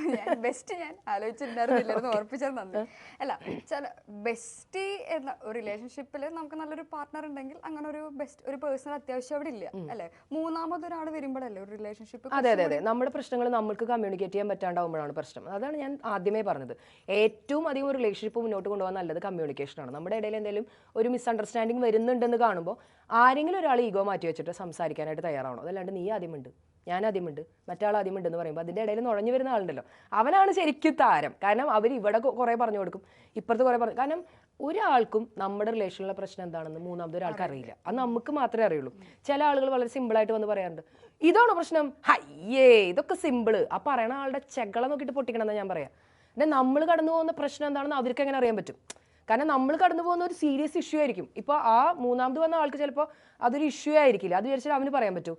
ബെസ്റ്റ് ഞാൻ ആലോചിച്ചിട്ടുണ്ടായിരുന്നില്ലായിരുന്നു, ഓർപ്പിച്ചത് നന്ദി. അല്ല ചില ബെസ്റ്റ് എന്ന ഒരു റിലേഷൻഷിപ്പിൽ നമുക്ക് നല്ലൊരു പാർട്ട്ണർ ഉണ്ടെങ്കിൽ അങ്ങനെ ഒരു ബെസ്റ്റ് ഒരു പേഴ്സൺ അത്യാവശ്യം അവിടെ ഇല്ല അല്ലെ. മൂന്നാമതൊരാൾ വരുമ്പോഴല്ലേ ഒരു റിലേഷൻഷിപ്പ്. അതെ അതെ അതെ, നമ്മുടെ പ്രശ്നങ്ങൾ നമുക്ക് കമ്മ്യൂണിക്കേറ്റ് ചെയ്യാൻ പറ്റാണ്ടാവുമ്പോഴാണ് പ്രശ്നം. അതാണ് ഞാൻ ആദ്യമേ പറഞ്ഞത്. ഏറ്റവും അധികം ഒരു റിലേഷൻഷിപ്പ് മുന്നോട്ട് കൊണ്ടുപോകാൻ നല്ലത് കമ്മ്യൂണിക്കേഷനാണ്. നമ്മുടെ ഇടയിൽ എന്തെങ്കിലും ഒരു മിസ്അണ്ടർസ്റ്റാൻഡിങ് വരുന്നുണ്ടെന്ന് കാണുമ്പോൾ ആരെങ്കിലും ഒരാൾ ഈഗോ മാറ്റി വെച്ചിട്ട് സംസാരിക്കാനായിട്ട് തയ്യാറാവണം. അതല്ലാണ്ട് നീ ആദ്യമുണ്ട്, ഞാൻ ആദ്യമുണ്ട്, മറ്റാൾ ആദ്യമുണ്ട് എന്ന് പറയുമ്പോൾ അതിൻ്റെ ഇടയിൽ നുഴഞ്ഞു വരുന്ന ആളുണ്ടല്ലോ, അവനാണ് ശരിക്കും താരം. കാരണം അവർ ഇവിടെ കുറേ പറഞ്ഞു കൊടുക്കും, ഇപ്പുറത്ത് കുറേ പറഞ്ഞു. കാരണം ഒരാൾക്കും നമ്മുടെ റിലേഷനിലുള്ള പ്രശ്നം എന്താണെന്ന് മൂന്നാമതൊരാൾക്ക് അറിയില്ല. അത് നമുക്ക് മാത്രമേ അറിയുള്ളൂ. ചില ആളുകൾ വളരെ സിമ്പിളായിട്ട് വന്ന് പറയാറുണ്ട്, ഇതാണോ പ്രശ്നം, ഹയ്യേ ഇതൊക്കെ സിമ്പിള്. ആ പറയണ ആളുടെ ചെകള നോക്കിയിട്ട് പൊട്ടിക്കണമെന്ന് ഞാൻ പറയാം. പിന്നെ നമ്മൾ കടന്നു പോകുന്ന പ്രശ്നം എന്താണെന്ന് അവർക്ക് എങ്ങനെ അറിയാൻ പറ്റും? കാരണം നമ്മൾ കടന്നു പോകുന്ന ഒരു സീരിയസ് ഇഷ്യൂ ആയിരിക്കും. ഇപ്പോൾ ആ മൂന്നാമത് വന്ന ആൾക്ക് ചിലപ്പോൾ അതൊരു ഇഷ്യൂ ആയിരിക്കില്ല. അത് വിചാരിച്ചാൽ അവന് പറയാൻ പറ്റൂ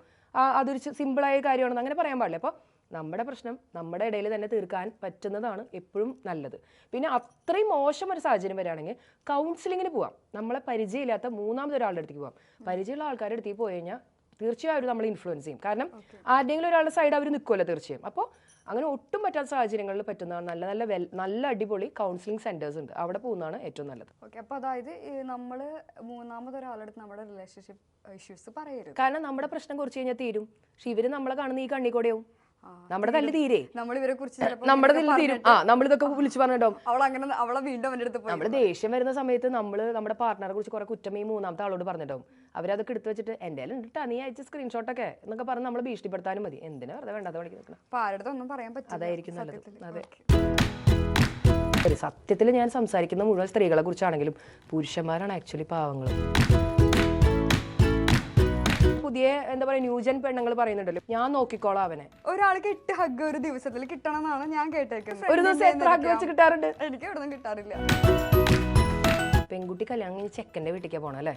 അതൊരു സിമ്പിളായ കാര്യമാണെന്ന് അങ്ങനെ പറയാൻ പാടില്ല. അപ്പോൾ നമ്മുടെ പ്രശ്നം നമ്മുടെ ഇടയിൽ തന്നെ തീർക്കാൻ പറ്റുന്നതാണ് എപ്പോഴും നല്ലത്. പിന്നെ അത്രയും മോശം ഒരു സാഹചര്യം വരികയാണെങ്കിൽ കൗൺസിലിങ്ങിന് പോവാം. നമ്മളെ പരിചയമില്ലാത്ത മൂന്നാമതൊരാളുടെ അടുത്തേക്ക് പോവാം. പരിചയമുള്ള ആൾക്കാരുടെ അടുത്തേക്ക് പോയി കഴിഞ്ഞാൽ തീർച്ചയായും അവർ നമ്മളെ ഇൻഫ്ലുവൻസ് ചെയ്യും. കാരണം ആരുടെയെങ്കിലും ഒരാളുടെ സൈഡ് അവർ നിൽക്കുമല്ലോ തീർച്ചയായും. അപ്പോൾ അങ്ങനെ ഒട്ടും പറ്റാത്ത സാഹചര്യങ്ങളിൽ പറ്റുന്നതാണ് നല്ല അടിപൊളി കൗൺസിലിംഗ് സെന്റേഴ്സ് ഉണ്ട്, അവിടെ പോകുന്നതാണ് ഏറ്റവും നല്ലത്. ഓക്കെ, അപ്പോൾ അതായത് നമ്മൾ മൂന്നാമതൊരാളടുത്ത് നമ്മുടെ റിലേഷൻഷിപ്പ് ഇഷ്യൂസ് പറയരുത്. കാരണം നമ്മുടെ പ്രശ്നം കുറച്ച് കഴിഞ്ഞാൽ തീരും. പക്ഷെ ഇവര് നമ്മളെ കാണുന്ന ഈ കണ്ണിക്കൂടെയാവും. നമ്മുടെ തല്ല് തീരെ നമ്മളിവരെ കുറിച്ച് നമ്മുടെ തല്ല് തീരും. നമ്മളിതൊക്കെ വിളിച്ചു പറഞ്ഞിട്ടുണ്ടാവും. അവളെ വീണ്ടും അവൻ്റെ അടുത്ത് പോയി. നമ്മള് ദേഷ്യം വരുന്ന സമയത്ത് നമ്മുടെ പാർട്ട്ണറെ കുറിച്ച് കുറെ കുറ്റം ഈ മൂന്നാമത്തെ ആളോട് പറഞ്ഞിട്ടുണ്ടാവും. അവരതൊക്കെ എടുത്ത് വെച്ചിട്ട് എൻ്റെ ഉണ്ടിട്ടാ നീ അയച്ച സ്ക്രീൻഷോട്ടൊക്കെ എന്നൊക്കെ പറഞ്ഞ് നമ്മൾ ഭീഷണിപ്പെടുത്താനും മതി. എന്തിനാ വെറുതെ വേണ്ടാത്ത പണിക്ക് നിൽക്കണം. അതായിരിക്കും നല്ലത്. അതെ, സത്യത്തിൽ ഞാൻ സംസാരിക്കുന്ന മുഴുവൻ സ്ത്രീകളെ കുറിച്ചാണെങ്കിലും പുരുഷന്മാരാണ് ആക്ച്വലി പാവങ്ങൾ. പുതിയ എന്താ പറയുക ന്യൂജൻ പെണ്ണുങ്ങൾ പറയുന്നുണ്ടല്ലോ, ഞാൻ നോക്കിക്കോളാം അവനെ. ഒരാൾക്ക് 8 ഹഗ് ഒരു ദിവസത്തിൽ കിട്ടണം എന്നാണ് ഞാൻ കേട്ടേക്കുന്നത്. ഒരു ദിവസം എത്ര ഹഗ് വെച്ച് കിട്ടാറുണ്ട്? എനിക്ക് ഇവിടെ ഒന്നും കിട്ടാറില്ല. പെൺകുട്ടി കല്യാണം കഴിഞ്ഞ് ചെക്കൻ്റെ വീട്ടിലേക്ക് പോകണം അല്ലേ?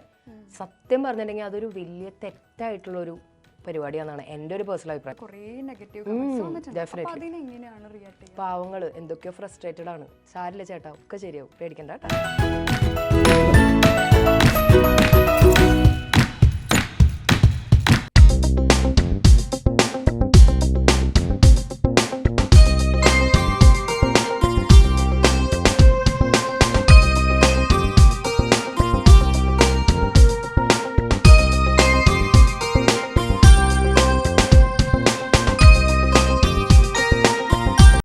സത്യം പറഞ്ഞിട്ടുണ്ടെങ്കിൽ അതൊരു വലിയ തെറ്റായിട്ടുള്ളൊരു പരിപാടിയാണെന്നാണ് എൻ്റെ ഒരു പേഴ്സണൽ അഭിപ്രായം. പാവങ്ങള് എന്തൊക്കെയോ ഫ്രസ്ട്രേറ്റഡ് ആണ്. സാരില്ല ചേട്ടാ, ഒക്കെ ശരിയാവും, പേടിക്കണ്ട കേട്ടോ.